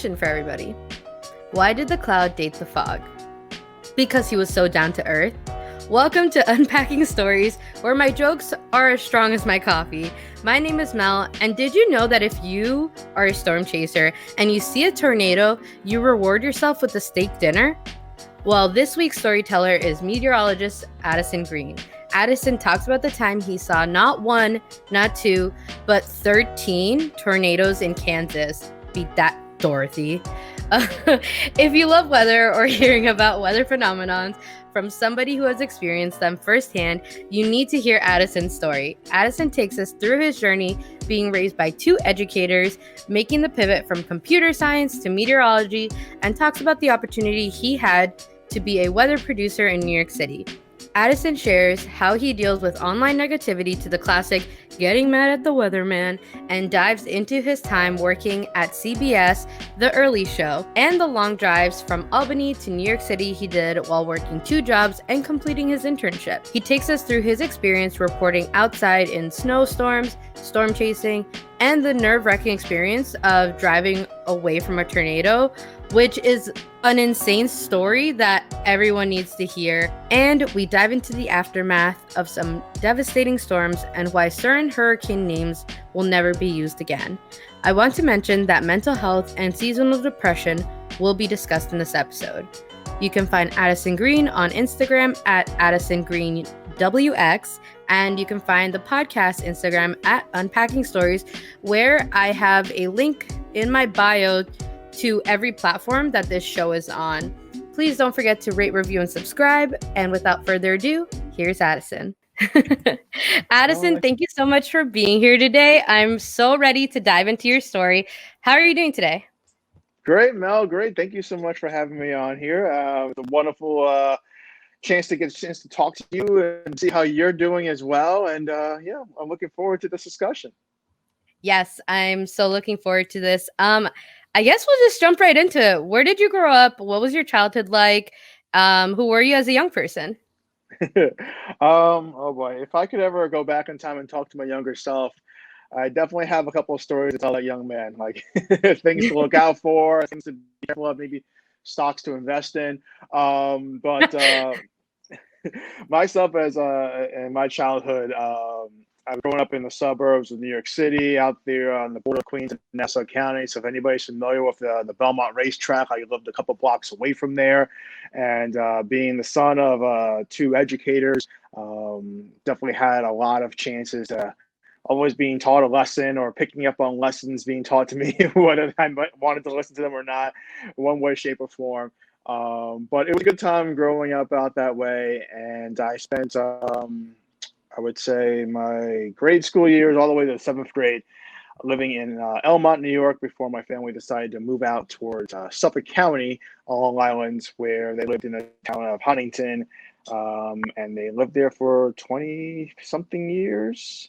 question for everybody. Why did the cloud date the fog? Because he was so down to earth? Welcome to Unpacking Stories, where my jokes are as strong as my coffee. My name is Mel, and did you know that if you are a storm chaser and you see a tornado, you reward yourself with a steak dinner? Well, this week's storyteller is meteorologist Addison Green. Addison talks about the time he saw not one, not two, but 13 tornadoes in Kansas. Beat that, Dorothy. If you love weather or hearing about weather phenomenons from somebody who has experienced them firsthand, you need to hear Addison's story. Addison takes us through his journey being raised by two educators, making the pivot from computer science to meteorology, and talks about the opportunity he had to be a weather producer in New York City. Addison shares how he deals with online negativity to the classic getting mad at the weatherman, and dives into his time working at CBS, The Early Show, and the long drives from Albany to New York City he did while working two jobs and completing his internship. He takes us through his experience reporting outside in snowstorms, storm chasing, and the nerve-wracking experience of driving away from a tornado, which is an insane story that everyone needs to hear. And we dive into the aftermath of some devastating storms and why certain hurricane names will never be used again. I want to mention that mental health and seasonal depression will be discussed in this episode. You can find Addison Green on Instagram at AddisonGreenWX, and you can find the podcast Instagram at Unpacking Stories, where I have a link in my bio to every platform that this show is on. Please don't forget to rate, review, and subscribe. And without further ado, here's Addison. Addison, thank you so much for being here today. I'm so ready to dive into your story. How are you doing today? Great, Mel. Great. Thank you so much for having me on here. It's a wonderful chance to talk to you and see how you're doing as well. And I'm looking forward to this discussion. Yes, I'm so looking forward to this. I guess we'll just jump right into it. Where did you grow up? What was your childhood like? Who were you as a young person? Oh boy, if I could ever go back in time and talk to my younger self, I definitely have a couple of stories to tell that young man, like things to look out for, things to be careful of, maybe stocks to invest in. But myself as in my childhood, I was growing up in the suburbs of New York City, out there on the border of Queens and Nassau County. So if anybody's familiar with the Belmont racetrack, I lived a couple blocks away from there. And being the son of two educators, definitely had a lot of chances to always being taught a lesson or picking up on lessons being taught to me, whether I wanted to listen to them or not, one way, shape, or form. But it was a good time growing up out that way. And I spent I would say my grade school years all the way to the seventh grade living in Elmont, New York, before my family decided to move out towards Suffolk County on Long Island, where they lived in the town of Huntington. And they lived there for 20-something years.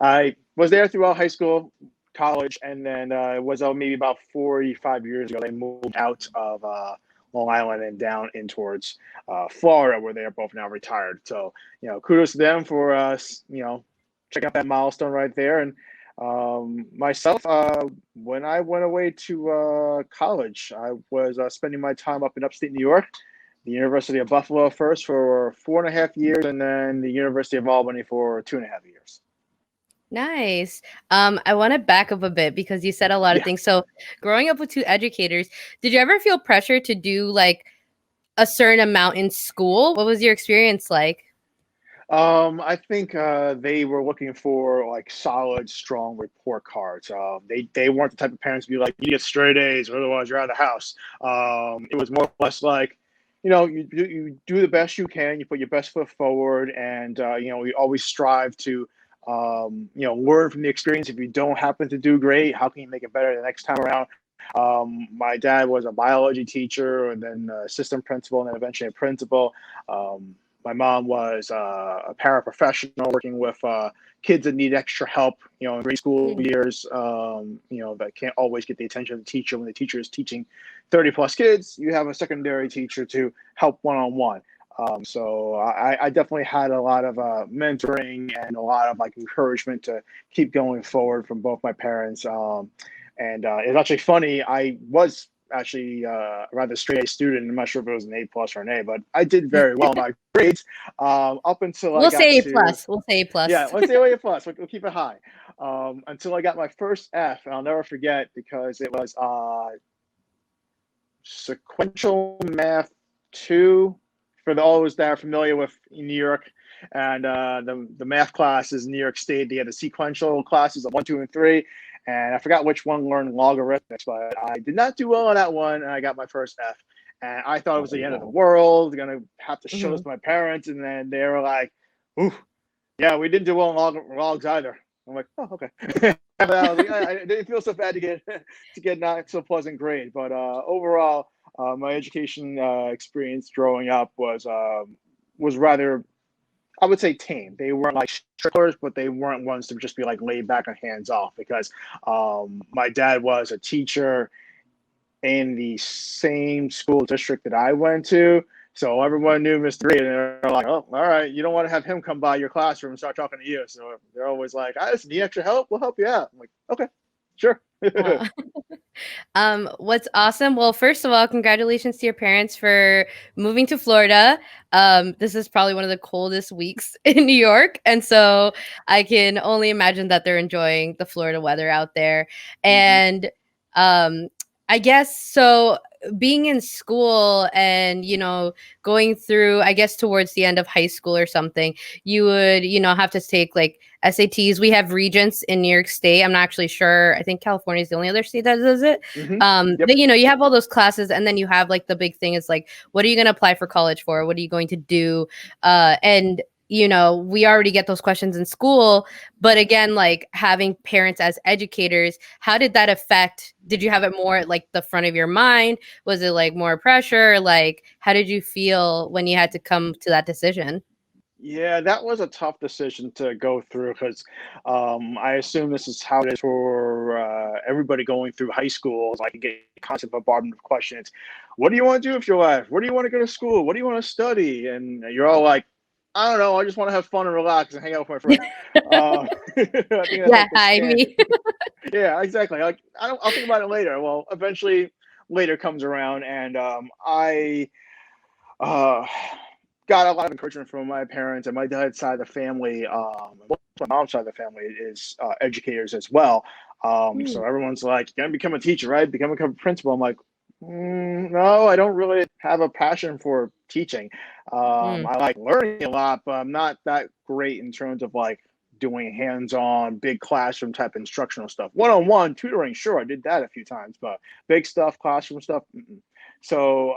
I was there throughout high school, college, and then it was maybe about 45 years ago they moved out of Long Island and down in towards Florida, where they are both now retired. So, kudos to them for check out that milestone right there. And myself, when I went away to college, I was spending my time up in upstate New York, the University of Buffalo first for 4.5 years, and then the University of Albany for 2.5 years. Nice. I want to back up a bit because you said a lot of things. So growing up with two educators, did you ever feel pressure to do like a certain amount in school? What was your experience like? I think they were looking for like solid, strong report cards. They weren't the type of parents to be like, you get straight A's, or otherwise you're out of the house. It was more or less like, you do the best you can, you put your best foot forward, and we always strive to learn from the experience. If you don't happen to do great, how can you make it better the next time around? My dad was a biology teacher, and then assistant principal, and then eventually a principal. My mom was a paraprofessional working with kids that need extra help, in grade school years, that can't always get the attention of the teacher. When the teacher is teaching 30 plus kids, you have a secondary teacher to help one-on-one. So I definitely had a lot of mentoring and a lot of like encouragement to keep going forward from both my parents. And it's actually funny. I was actually a rather straight A student. I'm not sure if it was an A plus or an A, but I did very well in my grades up until I We'll got say A to, plus. We'll say A yeah, plus. let's say A plus. We'll keep it high until I got my first F, and I'll never forget because it was sequential math 2 for those that are familiar with New York. And the math classes in New York State, they had the sequential classes of 1, 2, and 3. And I forgot which one learned logarithmics, but I did not do well on that one, and I got my first F. And I thought it was the end of the world, gonna have to show this to my parents, and then they were like, "Ooh, yeah, we didn't do well in logs either." I'm like, "Oh, okay." I was like, I didn't feel so bad to get not so pleasant grade, but overall, my education experience growing up was rather, I would say, tame. They weren't like stricklers, but they weren't ones to just be like laid back and hands off because my dad was a teacher in the same school district that I went to. So everyone knew Mr. Reed, and they're like, "Oh, all right, you don't want to have him come by your classroom and start talking to you." So they're always like, "I just need extra help. We'll help you out." I'm like, "Okay, sure." Uh, what's awesome? Well, first of all, congratulations to your parents for moving to Florida. This is probably one of the coldest weeks in New York, and so I can only imagine that they're enjoying the Florida weather out there. Hmm. And um, I guess so. Being in school and going through, I guess towards the end of high school or something, you would have to take like SATs. We have regents in New York State. I'm not actually sure. I think California is the only other state that does it. Hmm. Yep. But you have all those classes, and then you have like the big thing is like, what are you going to apply for college for? What are you going to do? And we already get those questions in school, but again, like having parents as educators, how did that affect? Did you have it more at like the front of your mind? Was it like more pressure? Like, how did you feel when you had to come to that decision? Yeah, that was a tough decision to go through because I assume this is how it is for everybody going through high school. Like, you get constant bombardment of questions. What do you want to do with your life? Where do you want to go to school? What do you want to study? And you're all like, I don't know. I just want to have fun and relax and hang out with my friends. I think that's Yeah, like the hi stand. me. Yeah, exactly. Like, I'll think about it later. Well, eventually, later comes around, and I uh, got a lot of encouragement from my parents and my dad's side of the family. My mom's side of the family is educators as well. So everyone's like, "You're gonna become a teacher, right? Become a principal." I'm like, no, I don't really have a passion for teaching. Mm, I like learning a lot, but I'm not that great in terms of like doing hands-on, big classroom type instructional stuff. One-on-one tutoring, sure, I did that a few times, but big stuff, classroom stuff. Mm-mm. So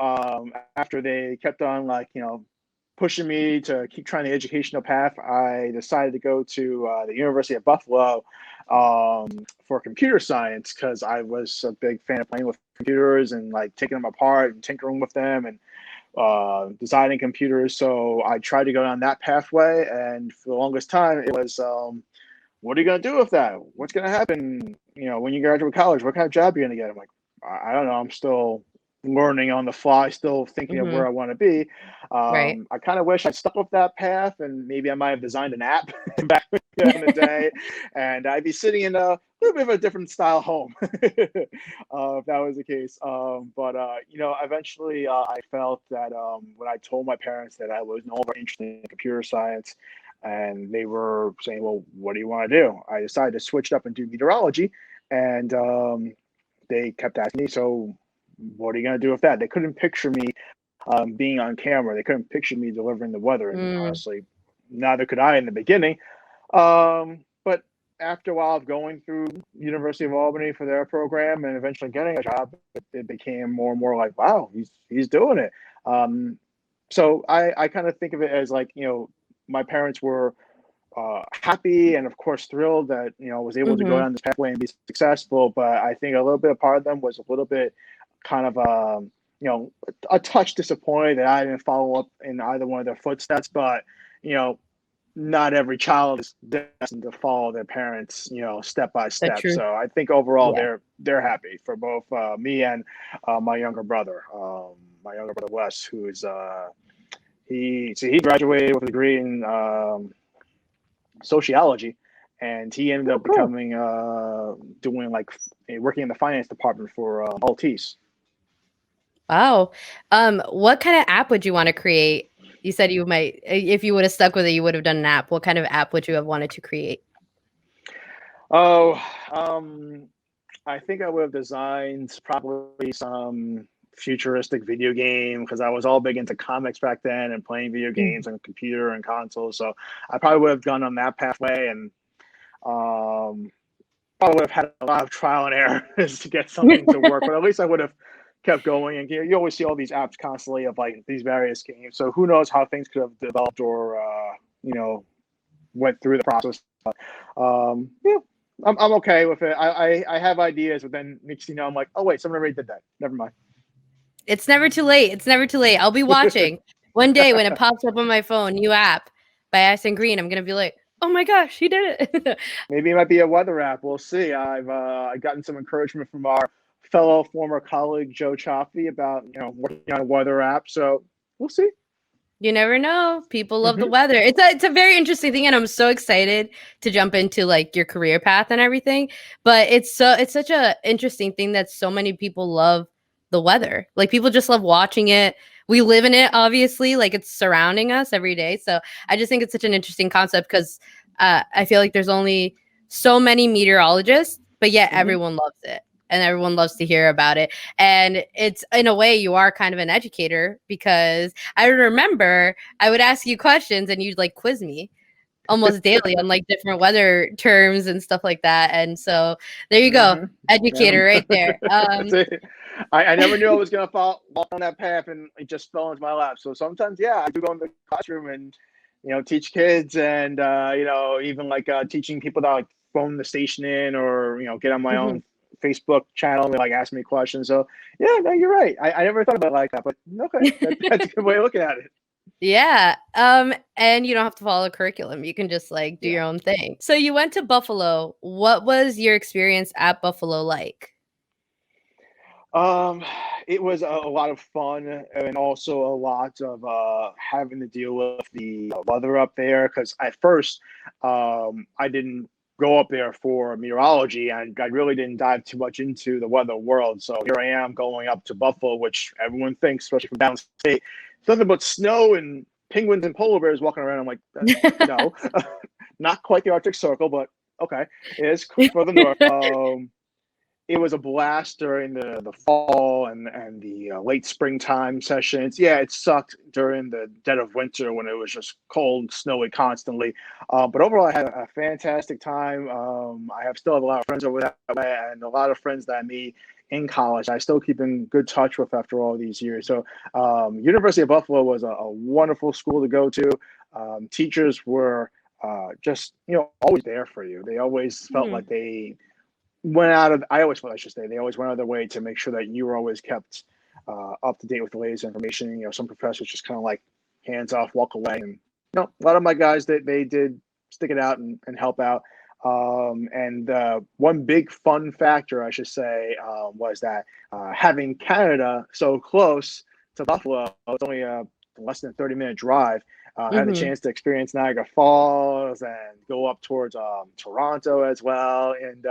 after they kept on like pushing me to keep trying the educational path, I decided to go to the University of Buffalo for computer science because I was a big fan of playing with computers and like taking them apart and tinkering with them and designing computers. So I tried to go down that pathway, and for the longest time, it was, what are you going to do with that? What's going to happen? When you graduate college, what kind of job are you going to get? I'm like, I don't know. I'm still learning on the fly, still thinking of where mhm, I want to be. right. I kind of wish I stuck with that path, and maybe I might have designed an app back in the day, and I'd be sitting in a little bit of a different style home if that was the case. But eventually I felt that when I told my parents that I was no longer interested in computer science, and they were saying, "Well, what do you want to do?" I decided to switch it up and do meteorology, and they kept asking me, "So, what are you going to do with that?" They couldn't picture me being on camera. They couldn't picture me delivering the weather, and Mm, honestly, neither could I in the beginning. But after a while of going through University of Albany for their program and eventually getting a job, it became more and more like, wow, he's doing it. Um, so I kind of think of it as like, my parents were happy and of course thrilled that I was able to go mhm, down this pathway and be successful. But I think a little bit of part of them was a little bit kind of a touch disappointed that I didn't follow up in either one of their footsteps. But you know not every child is destined to follow their parents, step by the step. truth. So I think overall Yeah. they're happy for both me and my younger brother, Wes, who is he graduated with a degree in sociology, and he ended Oh, up cool. becoming doing like working in the finance department for Maltese. Wow. What kind of app would you want to create? You said you might, if you would have stuck with it, you would have done an app. What kind of app would you have wanted to create? Oh, I think I would have designed probably some futuristic video game because I was all big into comics back then and playing video Mm. games on computer and console. So I probably would have gone on that pathway and um, probably would have had a lot of trial and errors to get something to work. But at least I would have kept going. And you always see all these apps constantly of like these various games. So who knows how things could have developed or you know went through the process. Yeah, I'm okay with it. I have ideas, but then next thing you know, I'm like, oh wait, someone already did that. Never mind. It's never too late. It's never too late. I'll be watching one day when it pops up on my phone, new app by Addison Green. I'm gonna be like, oh my gosh, he did it. Maybe it might be a weather app. We'll see. I've gotten some encouragement from our fellow former colleague Joe Chaffee about working on a weather app. So we'll see. You never know. People love the Hmm. weather. It's a very interesting thing, and I'm so excited to jump into like your career path and everything. But it's such a interesting thing that so many people love the weather. Like people just love watching it. We live in it, obviously, like it's surrounding us every day. So I just think it's such an interesting concept because I feel like there's only so many meteorologists, but yet Hmm. everyone loves it and everyone loves to hear about it. And it's in a way you are kind of an educator because I remember I would ask you questions and you'd like quiz me almost daily on like different weather terms and stuff like that. And so there you go, Hmm. educator right there. That's it. I never knew I was gonna walk on that path, and it just fell into my lap. So sometimes, yeah, I do go in the classroom and teach kids, and even like teaching people that like phone the station in, or get on my Mhm. own Facebook channel and like ask me questions. So yeah, no, you're right. I never thought about it like that, but okay, that's a good way of looking at it. Yeah. And you don't have to follow a curriculum. You can just like do Yeah. your own thing. So you went to Buffalo. What was your experience at Buffalo like? Um, it was a lot of fun and also a lot of having to deal with the weather up there because at first I didn't go up there for meteorology and I really didn't dive too much into the weather world. So here I am going up to Buffalo, which everyone thinks, especially from downstate, it's nothing but snow and penguins and polar bears walking around. I'm like, no, not quite the Arctic Circle, but okay, it is further north. It was a blast during the fall and the late springtime sessions. Yeah, it sucked during the dead of winter when it was just cold and snowy constantly. But overall, I had a fantastic time. I have still have a lot of friends over that way and a lot of friends that I meet in college. I still keep in good touch with after all these years. So, University of Buffalo was a wonderful school to go to. Teachers were just always there for you. They always felt Mhm. like they went out of I always felt I should say they always went out of their way to make sure that you were always kept up to date with the latest information. Some professors just kind of like hands off, walk away, and a lot of my guys they did stick it out and help out. And one big fun factor I should say was that having Canada so close to Buffalo, it's only a less than 30-minute drive. Had the Mhm. chance to experience Niagara Falls and go up towards Toronto as well, and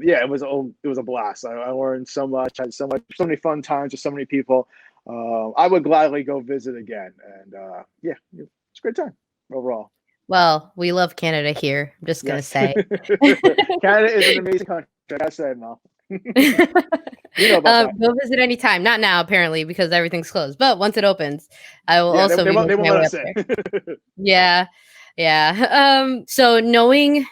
yeah, it was a blast. I learned so much, had so many fun times with so many people. I would gladly go visit again, and yeah, it's a great time overall. Well, we love Canada here. I'm just gonna Yes, say. Canada is an amazing country. Like I said, Mel, you know about that. Go visit anytime. Not now, apparently, because everything's closed. But once it opens, I will Yeah, also be they making won't my let way us up in. there. Yeah, yeah. So knowing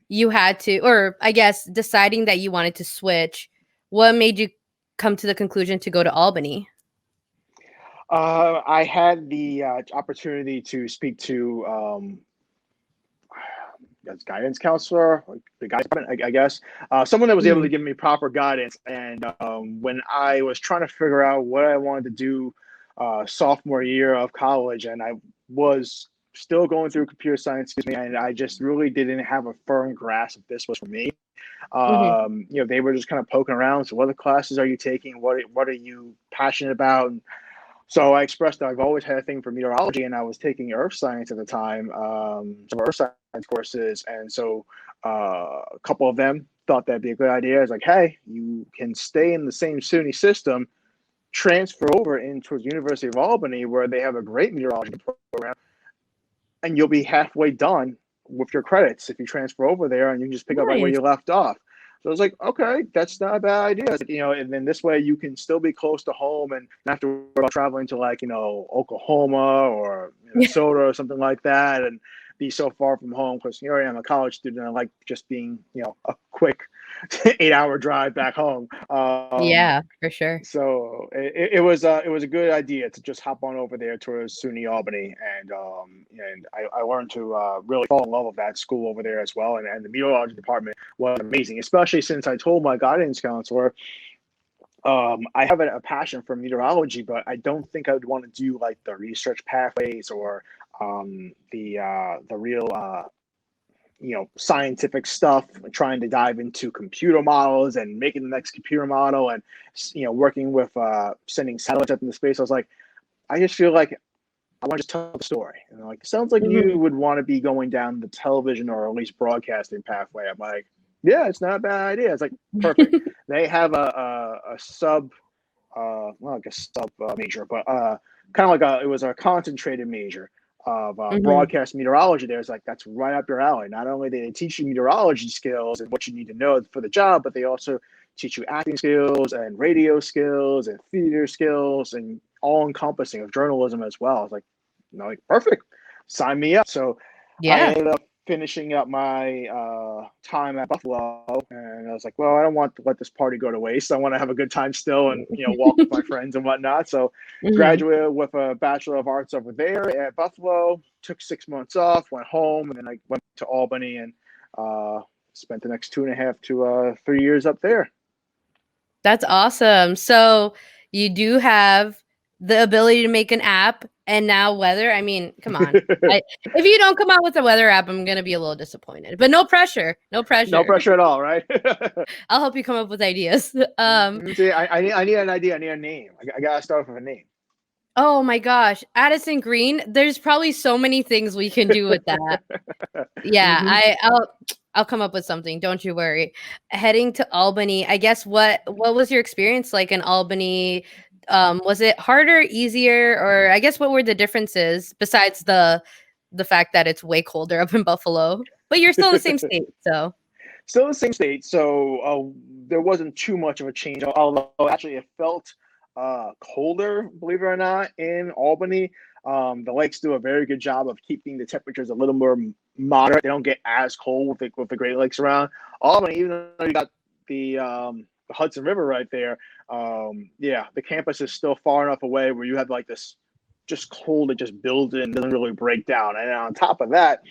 you had to, or I guess deciding that you wanted to switch, what made you come to the conclusion to go to Albany? I had the opportunity to speak to as guidance counselor, like the guidance department, I guess, someone that was able Mhm. to give me proper guidance. And when I was trying to figure out what I wanted to do sophomore year of college, and I was still going through computer science, excuse me, and I just really didn't have a firm grasp if this was for me. Mhm. They were just kind of poking around. So, what other classes are you taking? What are you passionate about? And so I expressed that I've always had a thing for meteorology, and I was taking earth science at the time, some earth science courses. And so a couple of them thought that'd be a good idea. It's like, hey, you can stay in the same SUNY system, transfer over into the University of Albany, where they have a great meteorology program, and you'll be halfway done with your credits if you transfer over there, and you can just pick up right where Nice. you left off. So I was like, okay, that's not a bad idea. And then this way you can still be close to home and not have to worry about traveling to Oklahoma or Minnesota or something like that, and be so far from home. Because here I am, a college student. I like just being a quick 8-hour drive back home. Yeah, for sure. So it was a good idea to just hop on over there towards SUNY Albany, and I learned to really fall in love with that school over there as well, and the meteorology department was amazing, especially since I told my guidance counselor I have a passion for meteorology, but I don't think I would want to do like the research pathways or the real scientific stuff, trying to dive into computer models and making the next computer model, and working with sending satellites up into space. I was like, I just feel like I want to just tell the story. And they're like, it sounds like Mhm. you would want to be going down the television or at least broadcasting pathway. I'm like, yeah, it's not a bad idea. It's like perfect. They have a sub, not like a sub major, but kind of like it was a concentrated major of Mhm. broadcast meteorology. There's like, that's right up your alley. Not only do they teach you meteorology skills and what you need to know for the job, but they also teach you acting skills and radio skills and theater skills and all encompassing of journalism as well. I was like, perfect, sign me up. So I Yeah. ended up finishing up my time at Buffalo, and I was like, well, I don't want to let this party go to waste. I want to have a good time still, and walk with my friends and whatnot. So Mhm. graduated with a Bachelor of Arts over there at Buffalo. Took 6 months off, went home, and then I went to Albany and spent the next 2.5 to 3 years up there. That's awesome. So you do have the ability to make an app and now weather. I mean, come on. If you don't come out with a weather app, I'm gonna be a little disappointed. But no pressure. No No pressure. pressure at all, right? I'll help you come up with ideas. See, I need an idea. I need a name. I gotta start with a name. Oh my gosh, Addison Green. There's probably so many things we can do with that. Yeah, hmm I'll come up with something. Don't you worry. Heading to Albany, I guess what was your experience like in Albany? Was it harder, easier, or I guess what were the differences besides the fact that it's way colder up in Buffalo? But you're still in the same state, so. Still the same state, so there wasn't too much of a change. Although actually, it felt colder, believe it or not, in Albany. The lakes do a very good job of keeping the temperatures a little more moderate. They don't get as cold with the Great Lakes around. Albany, even though you got the Hudson River right there, yeah, the campus is still far enough away where you have like this just cold that just builds in, doesn't really break down. And on top of that,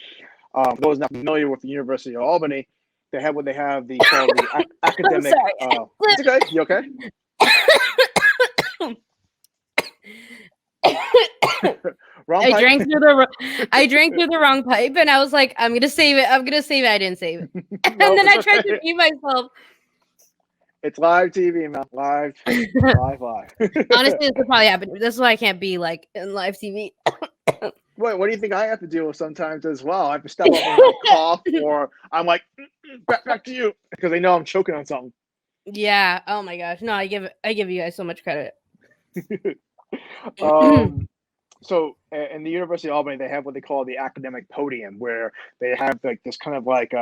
for those not familiar with the University of Albany, they have what they have called the I'm academic. sorry. It's okay. You okay? Wrong I pipe. drank through I drank through the wrong pipe, and I was like, I'm gonna save it. I'm gonna save it. I didn't save it, and No, then it's I tried to okay. mute myself. It's live TV, man. Live, live. Honestly, this would probably happen. This is why I can't be like in live TV. What do you think I have to deal with sometimes as well? I have to step up and like cough, or I'm like, back to you, because they know I'm choking on something. Yeah. Oh my gosh. No, I give you guys so much credit. um, so in the University of Albany, they have what they call the academic podium, where they have like this kind of like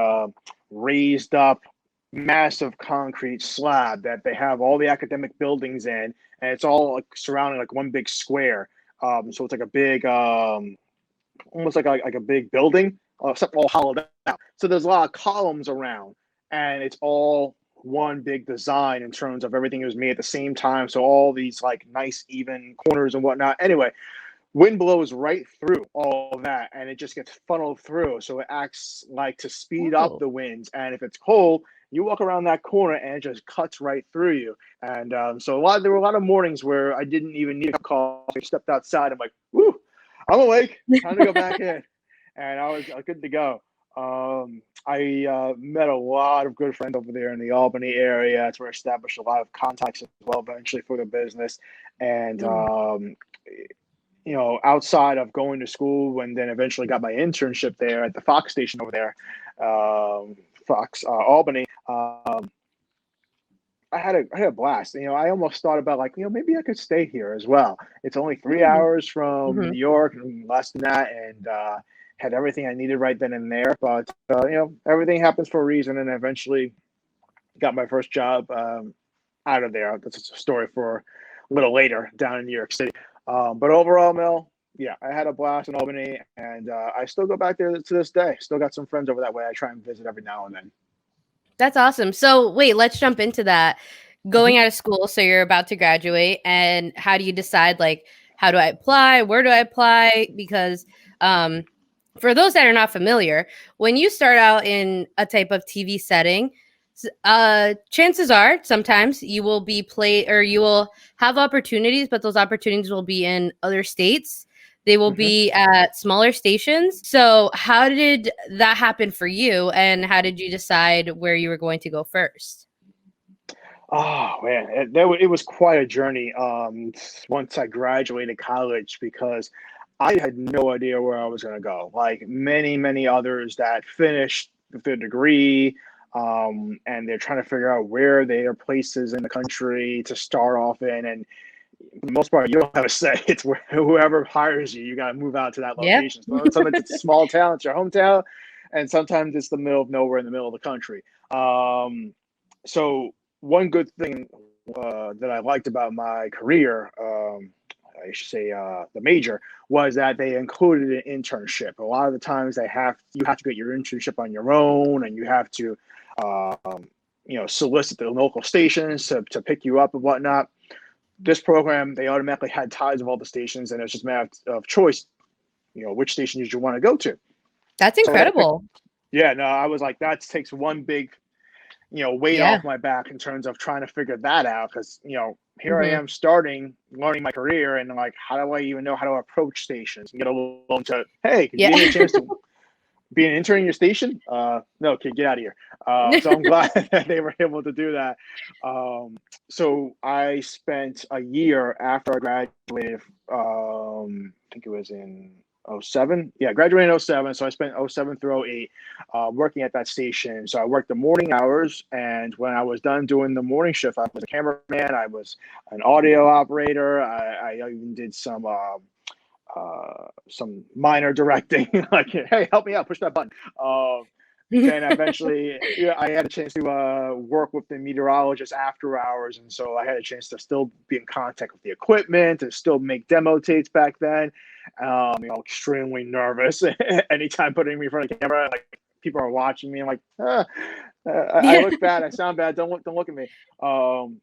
raised up massive concrete slab that they have all the academic buildings in, and it's all like surrounding like one big square. So it's like a big, almost like a big building, except all hollowed out. So there's a lot of columns around, and it's all one big design in terms of everything was made at the same time. So all these like nice even corners and whatnot. Anyway, wind blows right through all of that, and it just gets funneled through. So it acts like to speed up Oh. the winds. And if it's cold, you walk around that corner and it just cuts right through you. And so there were a lot of mornings where I didn't even need a coffee. I stepped outside. I'm like, whoo, I'm awake. Time to go back in. And I was good to go. I met a lot of good friends over there in the Albany area. That's where I established a lot of contacts as well, eventually for the business. And Mm. outside of going to school and then eventually got my internship there at the Fox station over there, Fox, Albany. I had a blast. I almost thought about like, maybe I could stay here as well. It's only 3 hours from Mm-hmm. New York, and less than that, and had everything I needed right then and there. But everything happens for a reason, and eventually got my first job out of there. That's a story for a little later down in New York City. But overall, Mel, yeah, I had a blast in Albany, and I still go back there to this day. Still got some friends over that way. I try and visit every now and then. That's awesome. So wait, let's jump into that. Mhm. Going out of school, so you're about to graduate, and how do you decide like how do I apply? Where do I apply? Because um for those that are not familiar, when you start out in a type of TV setting, chances are sometimes you will be play or you will have opportunities, but those opportunities will be in other states. They will Mhm. be at smaller stations. So, how did that happen for you? And how did you decide where you were going to go first? Oh man, it was quite a journey. Once I graduated college, because I had no idea where I was going to go. Like many, many others that finished their degree, and they're trying to figure out where their places in the country to start off in. And for the most part, you don't have a say. It's where whoever hires you, you got to move out to that Yep. location. So sometimes it's a small town, it's your hometown, and sometimes it's the middle of nowhere in the middle of the country. So one good thing that I liked about my career, I should say, the major, was that they included an internship. A lot of the times you have to get your internship on your own, and you have to solicit the local stations to pick you up and whatnot. This program, they automatically had ties of all the stations, and it was just a matter of choice, which station did you want to go to. That's So I picked, incredible. yeah, no, I was like, that takes one big, weight Yeah. off my back in terms of trying to figure that out. Because, here I Hmm. am learning my career, and like, how do I even know how to approach stations and get along to, hey, could you Yeah. give me a chance to be an intern in your station? No, kid, get out of here. So I'm glad that they were able to do that. So I spent a year after I graduated. I think it was in '07. Yeah, graduated in '07. So I spent '07 through '08 working at that station. So I worked the morning hours. And when I was done doing the morning shift, I was a cameraman, I was an audio operator. I even did some minor directing, like, hey, help me out, push that button. Then eventually, yeah, I had a chance to work with the meteorologist after hours, and so I had a chance to still be in contact with the equipment, to still make demo tapes back then. Extremely nervous anytime putting me in front of the camera. Like people are watching me, I'm like, I Yeah. look bad, I sound bad. Don't look at me. Um,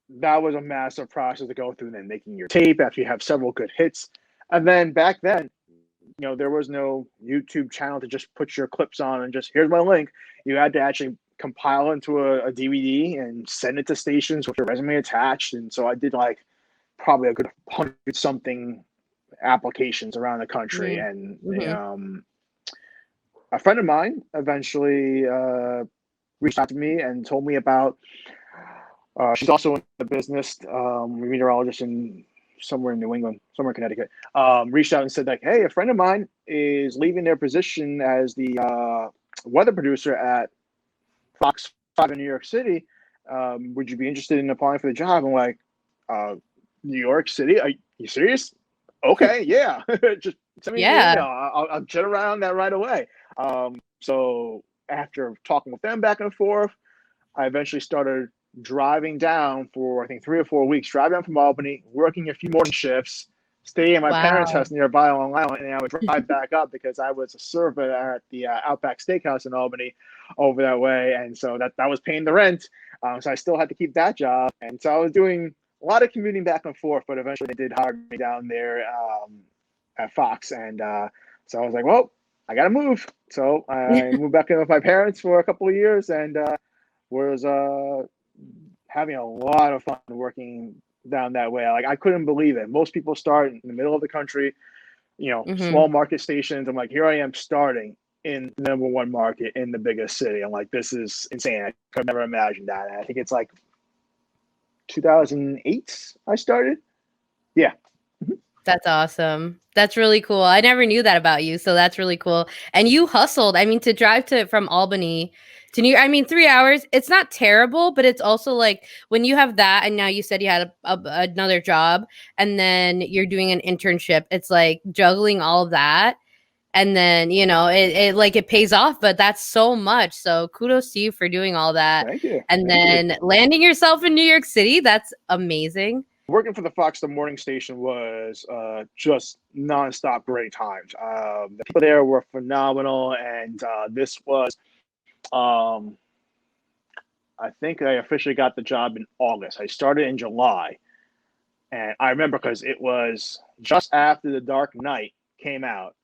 that was a massive process to go through, and then making your tape after you have several good hits. And then back then, there was no YouTube channel to just put your clips on and just here's my link. You had to actually compile into a DVD and send it to stations with your resume attached. And so I did like probably a good 100 something applications around the country. And Mm-hmm. a friend of mine eventually reached out to me and told me about. She's also in the business, meteorologist in somewhere in New England, somewhere in Connecticut. Reached out and said like, "Hey, a friend of mine is leaving their position as the weather producer at Fox 5 in New York City. Would you be interested in applying for the job?" I'm like, "New York City? Are you serious? Okay, yeah. Just send me the Yeah. email. I'll get around that right away." So after talking with them back and forth, I eventually started driving down for I think 3 or 4 weeks, driving down from Albany, working a few morning shifts, staying at my parents' Wow. house nearby on Long Island, and I would drive back up because I was a server at the Outback Steakhouse in Albany over that way, and so that was paying the rent. So I still had to keep that job, and so I was doing a lot of commuting back and forth. But eventually, they did hire me down there at Fox, and so I was like, well, I got to move. So I moved back in with my parents for a couple of years, and was having a lot of fun working down that way. Like I couldn't believe it. Most people start in the middle of the country, Mm-hmm. small market stations. I'm like, here I am starting in the number one market in the biggest city. I'm like, this is insane. I could never imagine that. And I think it's like 2008 I started. Yeah. That's awesome. That's really cool. I never knew that about you, so that's really cool. And you hustled. I mean, to drive to from Albany to New York. I mean, 3 hours, it's not terrible, but it's also like when you have that, and now you said you had another job, and then you're doing an internship, it's like juggling all of that. And then, it like it pays off, but that's so much. So kudos to you for doing all that. Thank you. And Thank then you. landing yourself in New York City, that's amazing. Working for the Fox the Morning Station was just nonstop great times. The people there were phenomenal, and this was, um, I think I officially got the job in August. I started in July, and I remember because it was just after The Dark Knight came out,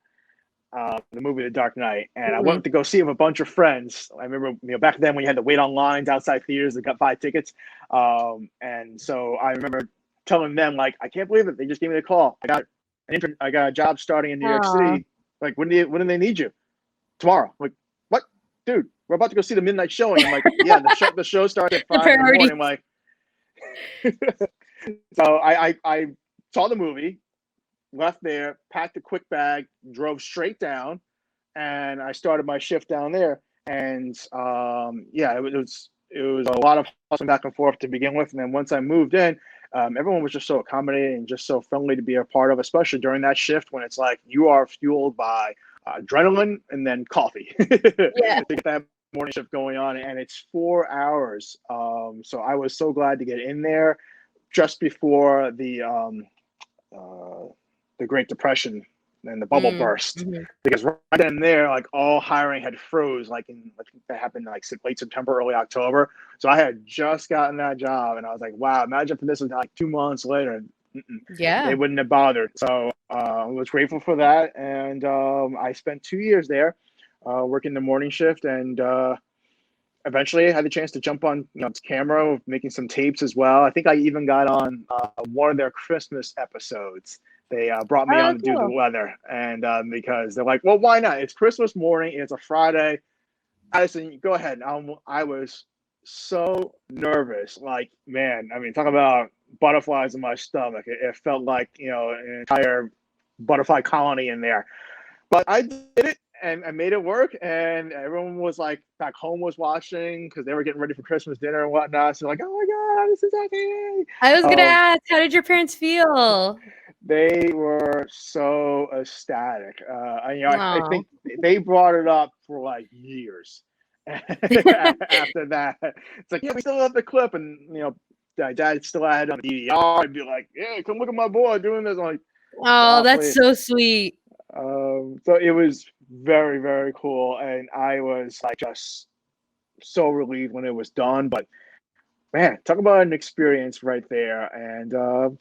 the movie The Dark Knight, and I Mhm. went to go see it with a bunch of friends. I remember, back then when you had to wait on lines outside theaters to buy tickets, and so I remember telling them like, I can't believe it, they just gave me a call. I got a job starting in New York Aw. City. Like, when do they need you? Tomorrow. I'm like, what, dude? We're about to go see the midnight showing. I'm like, yeah, the show starts at The 5 in the priorities. morning. I'm like, so I saw the movie, left there, packed a quick bag, drove straight down, and I started my shift down there. And yeah, it was a lot of hustling back and forth to begin with, and then once I moved in, everyone was just so accommodating and just so friendly to be a part of, especially during that shift when it's like you are fueled by adrenaline and then coffee to Yeah. get that morning shift going on, and it's 4 hours. So I was so glad to get in there just before the Great Depression and the bubble burst, Mhm. because right then and there, like, all hiring had froze, like, I think that happened like late September, early October. So I had just gotten that job, and I was like, wow, imagine if this was like 2 months later. They Yeah. wouldn't have bothered. So I was grateful for that, and I spent 2 years there, working the morning shift, and eventually I had the chance to jump on, camera, making some tapes as well. I think I even got on one of their Christmas episodes. They brought me on Oh, to do the cool. weather, and because they're like, well, why not? It's Christmas morning. It's a Friday. Addison, go ahead. I was so nervous. Like, man, I mean, talk about butterflies in my stomach. It felt like, an entire butterfly colony in there. But I did it, and I made it work, and everyone was like back home was watching because they were getting ready for Christmas dinner and whatnot. So like, oh my god, this is happening! I was gonna Um, ask, how did your parents feel? they were so ecstatic. I Oh. think they brought it up for like years. After that, it's like, yeah, we still have the clip, and Dad still had it on the DVR. I'd be like, yeah, come look at my boy doing this. I'm like, Oh, stop, that's please. so sweet. So it was very, very cool, and I was like just so relieved when it was done. But man, talk about an experience right there. And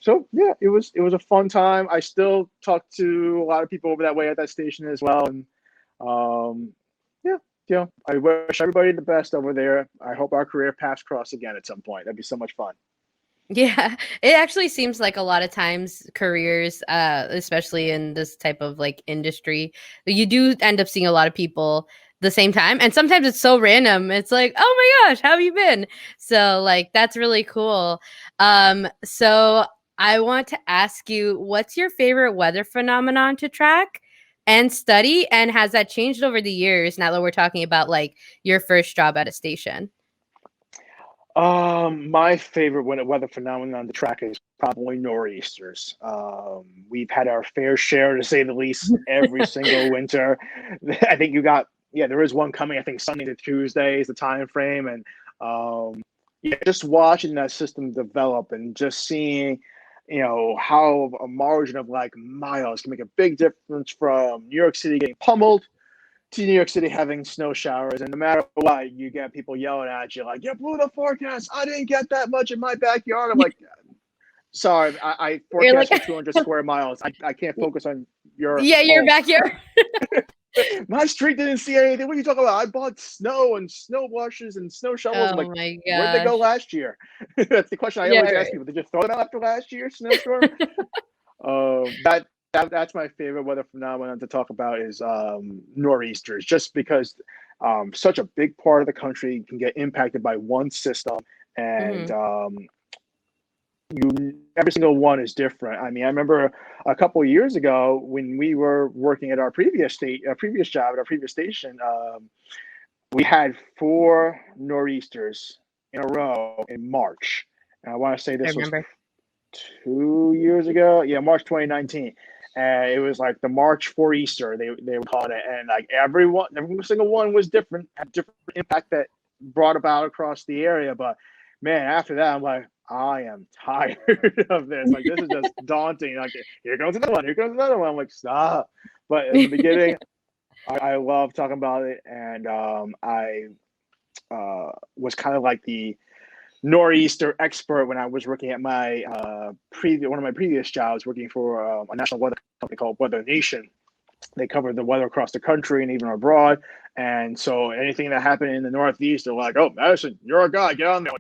so yeah, it was a fun time. I still talk to a lot of people over that way at that station as well, and um, yeah, I wish everybody the best over there. I hope our career paths cross again at some point. That'd be so much fun. Yeah, it actually seems like a lot of times careers, especially in this type of like industry, you do end up seeing a lot of people the same time. And sometimes it's so random. It's like, oh my gosh, how have you been? So like that's really cool. So I want to ask you, what's your favorite weather phenomenon to track and study? And has that changed over the years now that we're talking about like your first job at a station? My favorite weather phenomenon to track is probably nor'easters. We've had our fair share, to say the least, every single winter. I think yeah, there is one coming. I think Sunday to Tuesday is the time frame, and yeah, just watching that system develop and just seeing, how a margin of like miles can make a big difference from New York City getting pummeled to New York City having snow showers, and no matter what, you get people yelling at you like, "You blew the forecast. I didn't get that much in my backyard." I'm like, "Sorry, I You're like, forecast for 200 square miles. I can't focus on your yeah, your home. backyard. My street didn't see anything. What are you talking about? I bought snow and snow brushes and snow shovels." I'm Oh like, my "Where'd they go gosh. last year?" That's the question I Yeah, always ask right. people. Did you throw them out after last year's snowstorm? That's my favorite weather phenomenon to talk about is nor'easters, just because such a big part of the country can get impacted by one system, and Mhm. every single one is different. I mean, I remember a couple of years ago when we were working at our previous job at our previous station. we had 4 nor'easters in a row in March. And I want to say I this was remember. 2 years ago. Yeah, March 2019. And it was like the March for Easter, they would call it. And like every single one was different, had different impact that brought about across the area. But man, after that, I'm like, I am tired of this. Like, this is just daunting. Like, here comes another one. Here comes another one. I'm like, stop. But in the beginning, I love talking about it. And I was kind of like the nor'easter expert when I was working at my one of my previous jobs, working for a national weather company called Weather Nation. They covered the weather across the country and even abroad. And so anything that happened in the Northeast, they're like, "Oh, Madison, you're our guy. Get on there."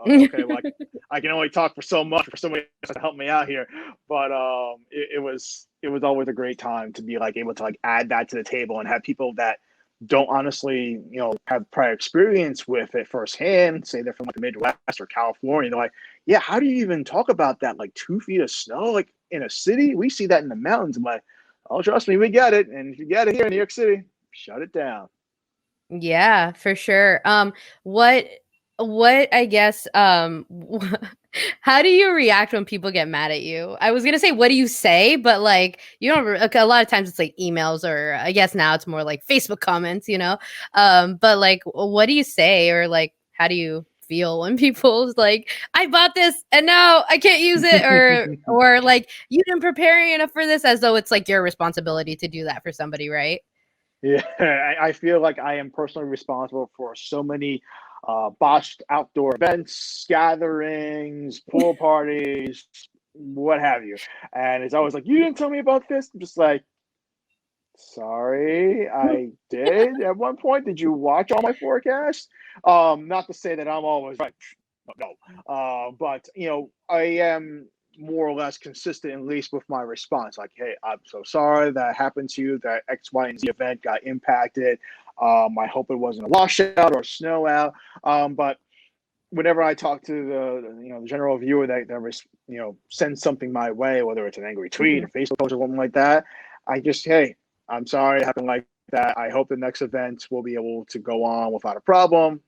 Okay, well, I can only talk for so much for somebody else to help me out here. But it was always a great time to be like able to like add that to the table and have people that don't honestly, have prior experience with it firsthand. Say they're from like the Midwest or California. They're like, "Yeah, how do you even talk about that? Like 2 feet of snow, like in a city? We see that in the mountains." I'm like, "Oh, trust me, we get it. And if you get it here in New York City, shut it down." Yeah, for sure. What I guess, how do you react when people get mad at you? I was gonna say, what do you say? But like, you don't. A lot of times it's like emails, or I guess now it's more like Facebook comments. But like, what do you say, or like, how do you feel when people's like, I bought this and now I can't use it, or like, you didn't prepare enough for this, as though it's like your responsibility to do that for somebody, right? Yeah, I feel like I am personally responsible for so many botched outdoor events, gatherings, pool parties, what have you. And it's always like, "You didn't tell me about this." I'm just like, "Sorry, I did at one point. Did you watch all my forecasts?" Not to say that I'm always right. No. But I am more or less consistent, at least with my response. Like, "Hey, I'm so sorry that happened to you. That X, Y, and Z event got impacted. I hope it wasn't a washout or snow out." But whenever I talk to the general viewer that sends something my way, whether it's an angry tweet or Mhm. Facebook post or something like that, I just, "Hey, I'm sorry it happened like that. I hope the next event will be able to go on without a problem.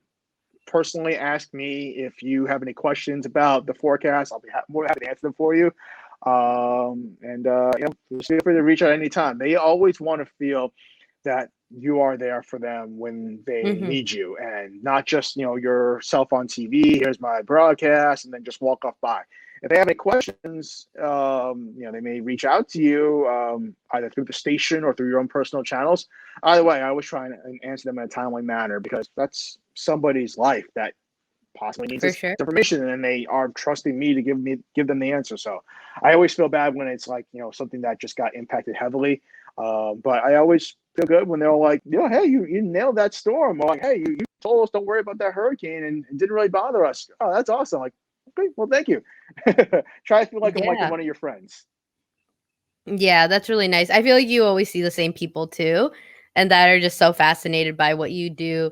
Personally, ask me if you have any questions about the forecast. I'll be more happy to answer them for you." And just feel free to reach out anytime. They always want to feel that you are there for them when they Mhm. need you, and not just yourself on TV. Here's my broadcast, and then just walk off by. If they have any questions, they may reach out to you either through the station or through your own personal channels. Either way, I always try and answer them in a timely manner, because that's somebody's life that possibly needs For this sure. information, and they are trusting me to give them the answer. So I always feel bad when it's like something that just got impacted heavily, but I always feel good when they're all like, "Hey, you nailed that storm," or like, "Hey, you told us don't worry about that hurricane, and it didn't really bother us." "Oh, that's awesome." Like, "Okay, well, thank you." Try to feel like I'm like Yeah. one of your friends. Yeah, that's really nice. I feel like you always see the same people too, and that are just so fascinated by what you do.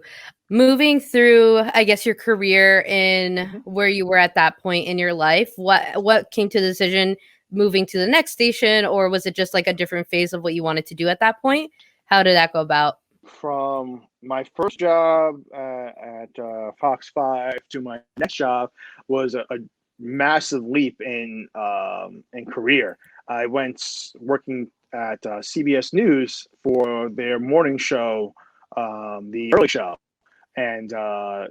Moving through, I guess, your career in Mhm. where you were at that point in your life, what came to the decision moving to the next station, or was it just like a different phase of what you wanted to do at that point? How did that go about? From my first job at Fox 5 to my next job was a massive leap in career. I went working at CBS News for their morning show, the early show, and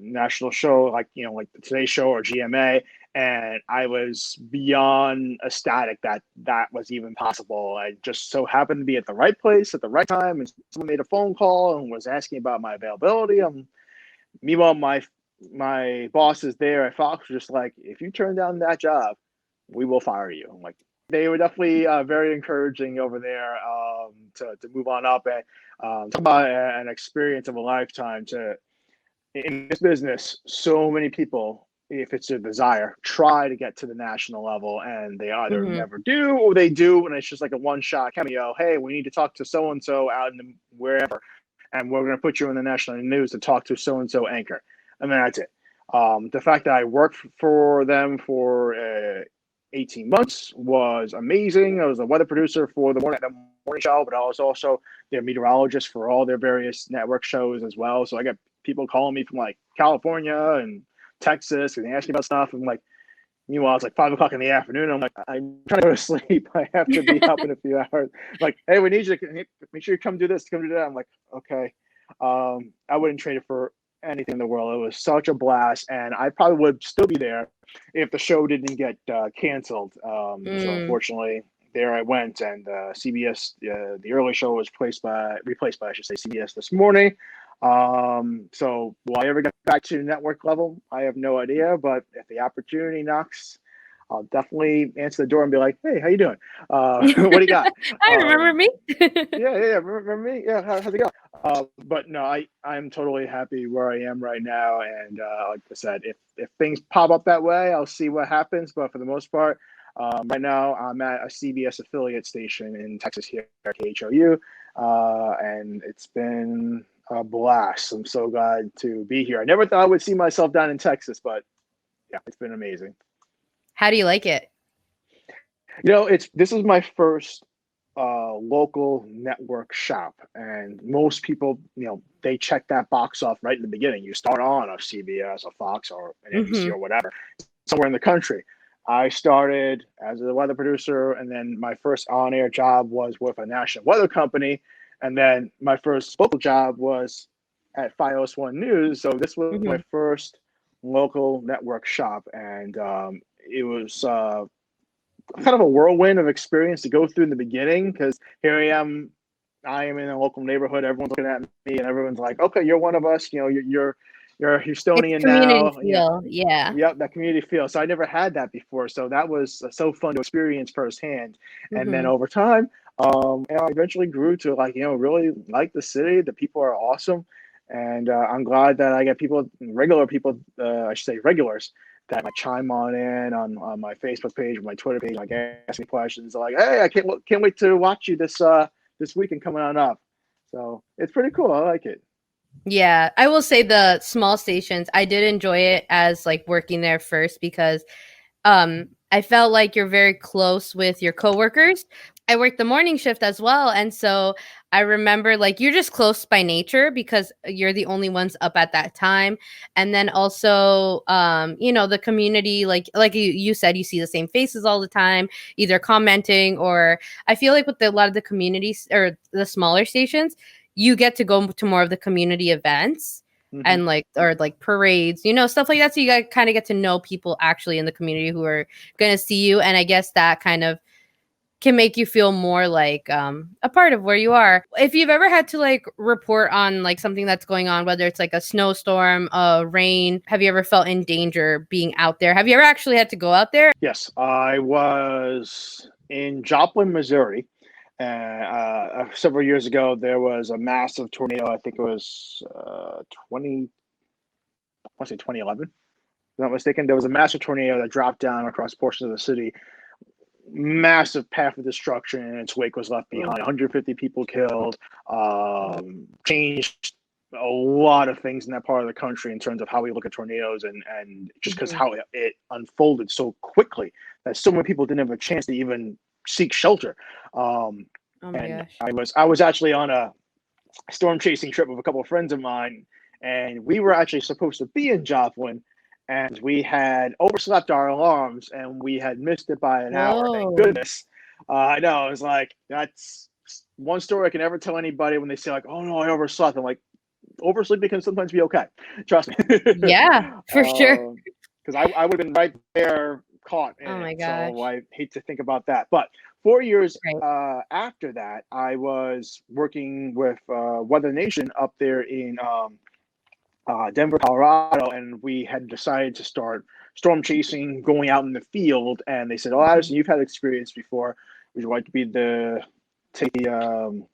national show, like like the Today Show or GMA. And I was beyond ecstatic that that was even possible. I just so happened to be at the right place at the right time, and someone made a phone call and was asking about my availability. Meanwhile, my bosses there at Fox were just like, "If you turn down that job, we will fire you." I'm like, they were definitely very encouraging over there, to move on up, and talk about an experience of a lifetime. To In this business, so many people, if it's a desire, try to get to the national level, and they either Mhm. never do, or they do, and it's just like a one-shot cameo. "Hey, we need to talk to so and so out in wherever, and we're going to put you in the national news to talk to so and so anchor," and then that's it. The fact that I worked for them for 18 months was amazing. I was a weather producer for the morning show, but I was also their meteorologist for all their various network shows as well. So I got people calling me from like California and Texas and they ask me about stuff. And like, meanwhile, it's like 5 o'clock in the afternoon. I'm like, I'm trying to go to sleep. I have to be up in a few hours. Like, hey, we need you to make sure you come do this, come do that. I'm like, okay. I wouldn't trade it for anything in the world. It was such a blast, and I probably would still be there if the show didn't get canceled. So unfortunately, there I went, and CBS, the early show was replaced by, I should say, CBS this morning. So will I ever get back to network level? I have no idea, but if the opportunity knocks, I'll definitely answer the door and be like, hey, how you doing? What do you got? I remember me. Yeah, remember me? Yeah, how's it going? But no, I'm totally happy where I am right now. And like I said, if things pop up that way, I'll see what happens. But for the most part, right now I'm at a CBS affiliate station in Texas here at KHOU. And it's been a blast. I'm so glad to be here. I never thought I would see myself down in Texas, but yeah, it's been amazing. How do you like it? This is my first local network shop, and most people, they check that box off right in the beginning. You start on a CBS, a Fox, or an NBC or whatever, somewhere in the country. I started as a weather producer, and then my first on-air job was with a national weather company, and then my first local job was at FiOS One News. So this was my first local network shop, and it was kind of a whirlwind of experience to go through in the beginning, because here I am in a local neighborhood. Everyone's looking at me, and everyone's like, "Okay, you're one of us. You're a Houstonian now." Feel. Yeah. Yep, that community feel. So I never had that before, so that was so fun to experience firsthand. And then over time, I eventually grew to really like the city. The people are awesome, and I'm glad that I get regular people, I should say regulars, that might chime on in on my Facebook page or my Twitter page, like ask me questions, like, "Hey, I can't wait to watch you this weekend coming on up." So it's pretty cool. I like it. Yeah, I will say the small stations, I did enjoy it as like working there first because I felt like you're very close with your coworkers. I worked the morning shift as well, and so I remember like you're just close by nature because you're the only ones up at that time. And then also the community, like you said, you see the same faces all the time, either commenting, or I feel like with a lot of the communities or the smaller stations, you get to go to more of the community events and like parades, stuff like that. So you kind of get to know people actually in the community who are going to see you. And I guess that kind of can make you feel more like a part of where you are. If you've ever had to like report on like something that's going on, whether it's like a snowstorm, rain, have you ever felt in danger being out there? Have you ever actually had to go out there? Yes, I was in Joplin, Missouri. Several years ago, there was a massive tornado. I think it was 2011. If I'm not mistaken. There was a massive tornado that dropped down across portions of the city. Massive path of destruction in its wake was left behind. 150 people killed. Changed a lot of things in that part of the country in terms of how we look at tornadoes, and just because how it unfolded so quickly that so many people didn't have a chance to even seek shelter. Oh my gosh. I was actually on a storm chasing trip with a couple of friends of mine, and we were actually supposed to be in Joplin, and we had overslept our alarms, and we had missed it by an hour. Thank goodness. I know. I was like, that's one story I can never tell anybody when they say like, "Oh no, I overslept." I'm like, oversleeping can sometimes be okay. Trust me. Yeah, for sure. Because I would have been right there caught in Oh my it. gosh. So I hate to think about that. But 4 years after that, I was working with Weather Nation up there in Denver, Colorado, and we had decided to start storm chasing, going out in the field. And they said, "Oh, Addison, you've had experience before. Would you like to take the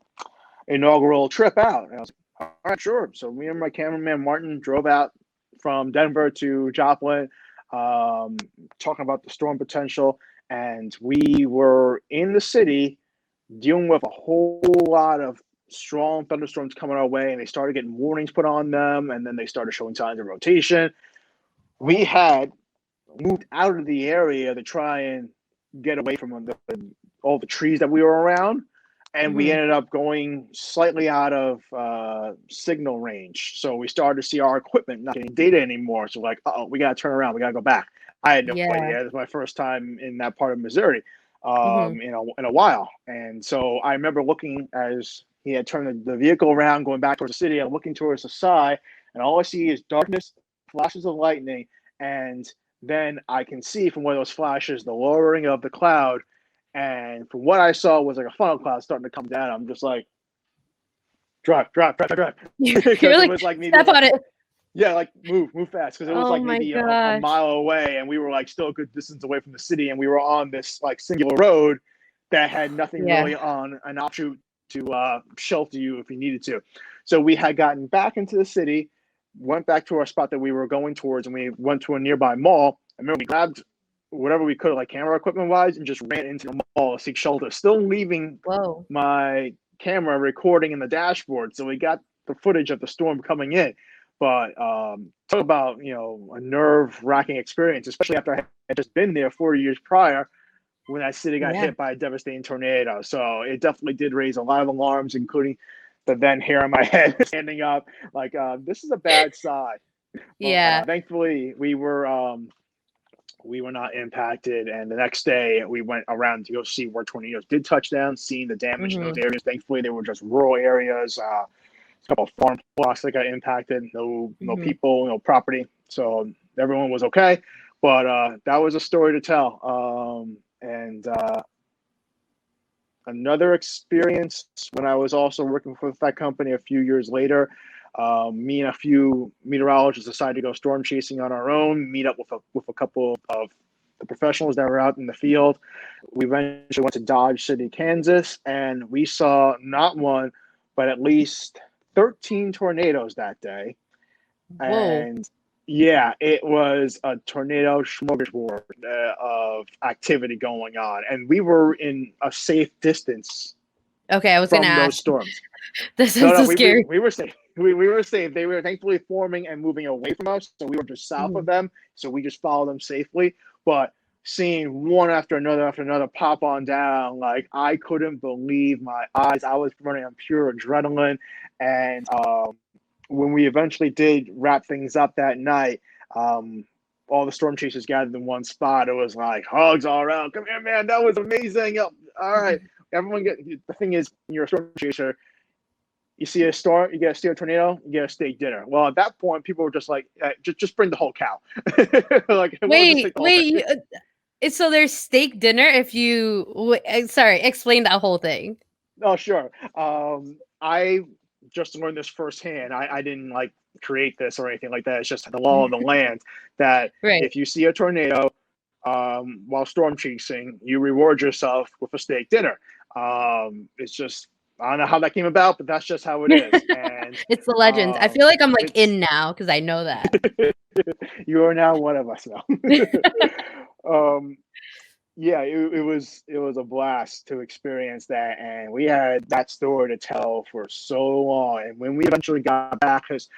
inaugural trip out?" And I was like, "All right, sure." So me and my cameraman Martin drove out from Denver to Joplin, talking about the storm potential, and we were in the city dealing with a whole lot of strong thunderstorms coming our way, and they started getting warnings put on them, and then they started showing signs of rotation. We had moved out of the area to try and get away from all the trees that we were around, and we Mhm. ended up going slightly out of signal range. So we started to see our equipment not getting data anymore. So like, oh, we got to turn around. We got to go back. I had no Yeah. idea. It was my first time in that part of Missouri Mhm. in a while. And so I remember looking as he had turned the vehicle around, going back towards the city. I'm looking towards the side, and all I see is darkness, flashes of lightning, and then I can see from one of those flashes the lowering of the cloud. And from what I saw was like a funnel cloud starting to come down. I'm just like, drive, drive, drive, drive, You're because it like, was like maybe step like on it. yeah, like move fast, because it was Oh like my maybe a gosh. mile away, and we were like still a good distance away from the city, and we were on this like singular road that had nothing Yeah. really on an offshoot to shelter you if you needed to. So we had gotten back into the city, went back to our spot that we were going towards, and we went to a nearby mall. I remember we grabbed whatever we could, like camera equipment wise, and just ran into the mall to seek shelter, still leaving Whoa. my camera recording in the dashboard. So we got the footage of the storm coming in. But talk about a nerve wracking experience, especially after I had just been there 4 years prior when that city got Yeah. hit by a devastating tornado. So it definitely did raise a lot of alarms, including the then hair on my head standing up. Like this is a bad sign. But Yeah. thankfully we were not impacted. And the next day, we went around to go see where tornadoes did touch down, seeing the damage in those Mhm. areas. Thankfully, they were just rural areas, a couple of farm blocks that got impacted. No Mhm. people, no property, so everyone was okay. But that was a story to tell. And another experience when I was also working for that company a few years later. Me and a few meteorologists decided to go storm chasing on our own, meet up with a couple of the professionals that were out in the field. We eventually went to Dodge City, Kansas, and we saw not one, but at least 13 tornadoes that day. Whoa. And yeah, it was a tornado smorgasbord of activity going on, and we were in a safe distance Okay, I was gonna from those ask. storms. That No, sounds no, so we scary. we were safe. We were safe. They were thankfully forming and moving away from us, so we were just south of Mhm. them. So we just followed them safely. But seeing one after another pop on down, like I couldn't believe my eyes. I was running on pure adrenaline, and when we eventually did wrap things up that night, all the storm chasers gathered in one spot. It was like hugs all around. Come here, man. That was amazing. Yep. All right. Everyone get the thing is, when you're a storm chaser, you see a storm, you see a tornado, you get a steak dinner. Well, at that point, people were just like, just bring the whole cow. Like, we'll just Wait, take the whole wait. thing. So there's steak dinner if you. Sorry, explain that whole thing. Oh, sure. I just learned this firsthand. I didn't like create this or anything like that. It's just the law of the land that Right. if you see a tornado while storm chasing, you reward yourself with a steak dinner. It's just, I don't know how that came about, but that's just how it is. And It's the legends. I feel like I'm like it's in now because I know that. you are now one of us now. um, yeah, it was a blast to experience that, and we had that story to tell for so long. And when we eventually got back, because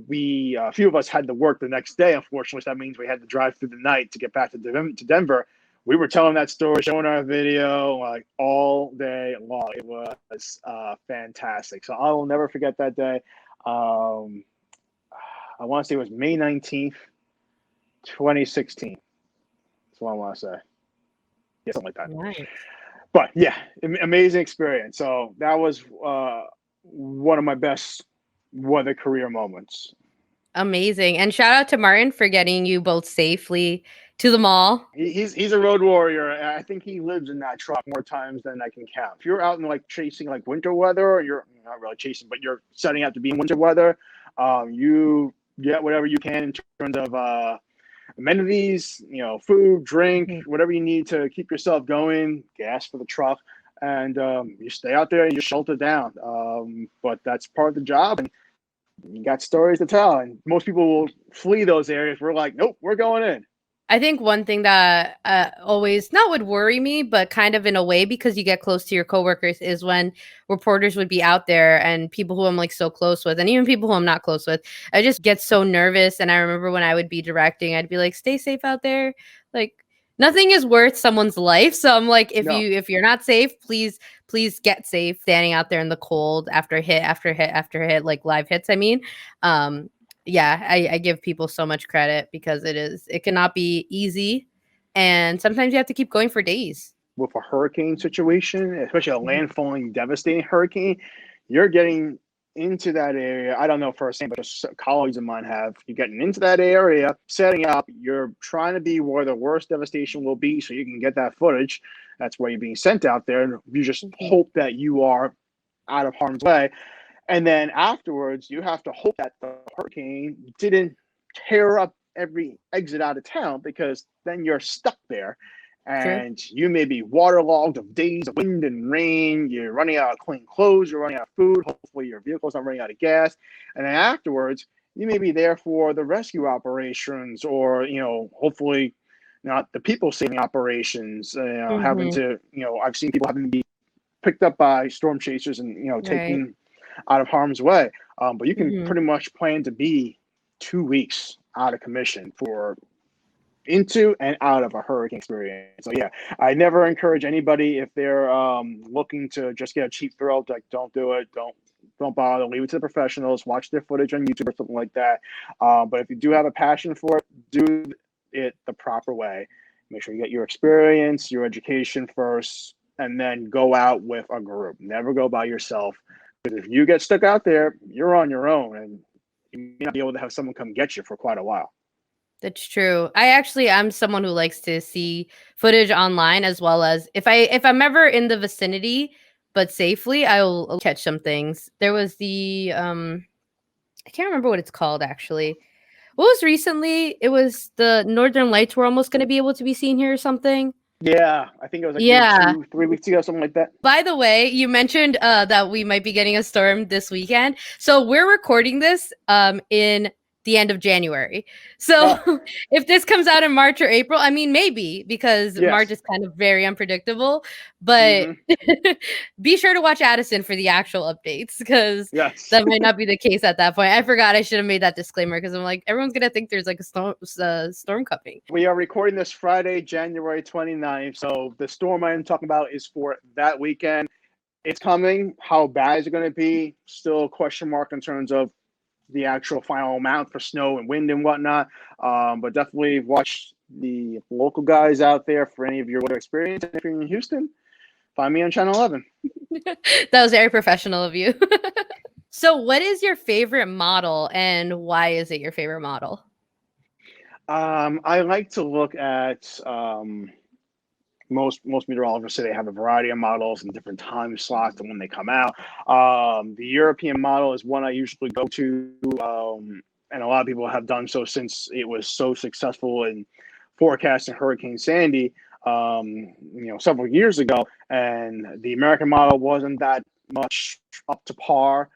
we a few of us had to work the next day, unfortunately, so that means we had to drive through the night to get back to Denver. We were telling that story, showing our video like all day long. It was fantastic. So I will never forget that day. Um, I want to say it was May 19th, 2016. That's what I want to say. Yeah, something like that. Nice. But yeah, amazing experience. So that was one of my best weather career moments. Amazing. And shout out to Martin for getting you both safely to the mall. He's a road warrior. I think he lives in that truck more times than I can count. If you're out in like chasing like winter weather, or you're not really chasing, but you're setting out to be in winter weather, you get whatever you can in terms of amenities, food, drink, Mhm. whatever you need to keep yourself going, gas for the truck, and you stay out there and you shelter down. But that's part of the job, and you got stories to tell. And most people will flee those areas. We're like, nope, we're going in. I think one thing that always not would worry me, but kind of in a way because you get close to your coworkers is when reporters would be out there and people who I'm like so close with, and even people who I'm not close with. I just get so nervous. And I remember when I would be directing, I'd be like, "Stay safe out there." Like, Nothing is worth someone's life. So I'm like, No. if you're not safe, please get safe. Standing out there in the cold after hit after hit after hit, like live hits. I mean, um, yeah, I give people so much credit because it cannot be easy, and sometimes you have to keep going for days. With a hurricane situation, especially a Mhm. landfalling, devastating hurricane, you're getting into that area. I don't know firsthand, but just colleagues of mine have. You're getting into that area, setting up. You're trying to be where the worst devastation will be so you can get that footage. That's why you're being sent out there. And you just Mhm. hope that you are out of harm's way. And then afterwards, you have to hope that the hurricane didn't tear up every exit out of town because then you're stuck there True. and you may be waterlogged of days of wind and rain. You're running out of clean clothes, you're running out of food. Hopefully, your vehicle's not running out of gas. And then afterwards, you may be there for the rescue operations or, hopefully not the people saving operations, having Hmm. to, I've seen people having to be picked up by storm chasers and, Right. taken out of harm's way. But you can Hmm. pretty much plan to be 2 weeks out of commission for into and out of a hurricane experience. So yeah, I never encourage anybody if they're looking to just get a cheap thrill, like don't do it, don't bother, leave it to the professionals, watch their footage on YouTube or something like that. But if you do have a passion for it, do it the proper way. Make sure you get your experience, your education first, and then go out with a group. Never go by yourself. Because if you get stuck out there, you're on your own, and you may not be able to have someone come get you for quite a while. That's true. I'm someone who likes to see footage online as well as if I'm ever in the vicinity but safely, I'll catch some things. There was the I can't remember what it's called actually. What was recently? It was the Northern Lights were almost going to be able to be seen here or something. Yeah, I think it was like maybe Yeah. 2, 3 weeks ago, something like that. By the way, you mentioned that we might be getting a storm this weekend. So we're recording this in the end of January. So Oh, if this comes out in March or April, I mean maybe because March yes. is kind of very unpredictable, but Hmm. be sure to watch Addison for the actual updates because Yes. that might not be the case at that point. I forgot I should have made that disclaimer because I'm like everyone's gonna think there's like a storm coming. We are recording this Friday, January 29th. So the storm I'm talking about is for that weekend. It's coming. How bad is it going to be? Still a question mark in terms of the actual final amount for snow and wind and whatnot. But definitely watch the local guys out there for any of your weather experience. And if you're in Houston, find me on Channel 11. That was very professional of you. So, what is your favorite model and why is it your favorite model? I like to look at most meteorologists say they have a variety of models and different time slots and when they come out. The European model is one I usually go to, and a lot of people have done so since it was so successful in forecasting Hurricane Sandy, several years ago. And the American model wasn't that much up to par.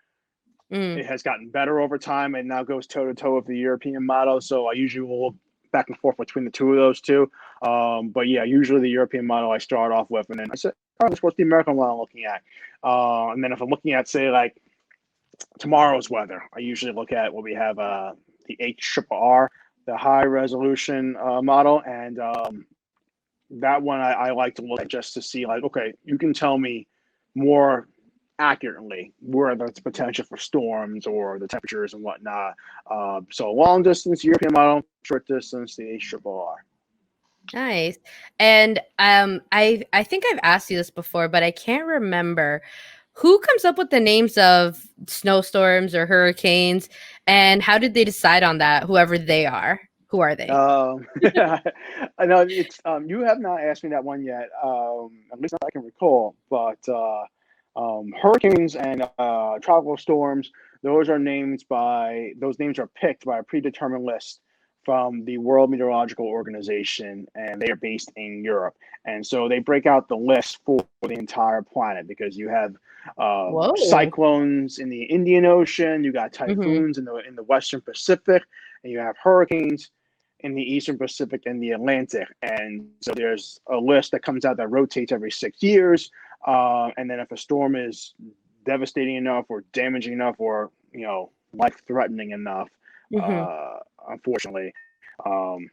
Mm, It has gotten better over time and now goes toe to toe with the European model. So I usually will look back and forth between the two of those two. But yeah, usually the European model I start off with, and then I said, oh, what's the American one I'm looking at? And then if I'm looking at, say, like tomorrow's weather, I usually look at what we have the HRRR, the high resolution model. And that one I like to look at just to see, like, okay, you can tell me more accurately where there's potential for storms or the temperatures and whatnot. So long distance European model, short distance the HRRR. nice. And I think I've asked you this before, but I can't remember who comes up with the names of snowstorms or hurricanes, and how did they decide on that? Whoever they are, who are they? I know it's you have not asked me that one yet. At least I can recall. But hurricanes and tropical storms, those names are picked by a predetermined list from the World Meteorological Organization, and they are based in Europe. And so they break out the list for the entire planet because you have Whoa. cyclones in the Indian Ocean, you got Hmm. typhoons in the Western Pacific, and you have hurricanes in the Eastern Pacific and the Atlantic. And so there's a list that comes out that rotates every 6 years. And then if a storm is devastating enough or damaging enough or, life threatening enough, Hmm. unfortunately, um,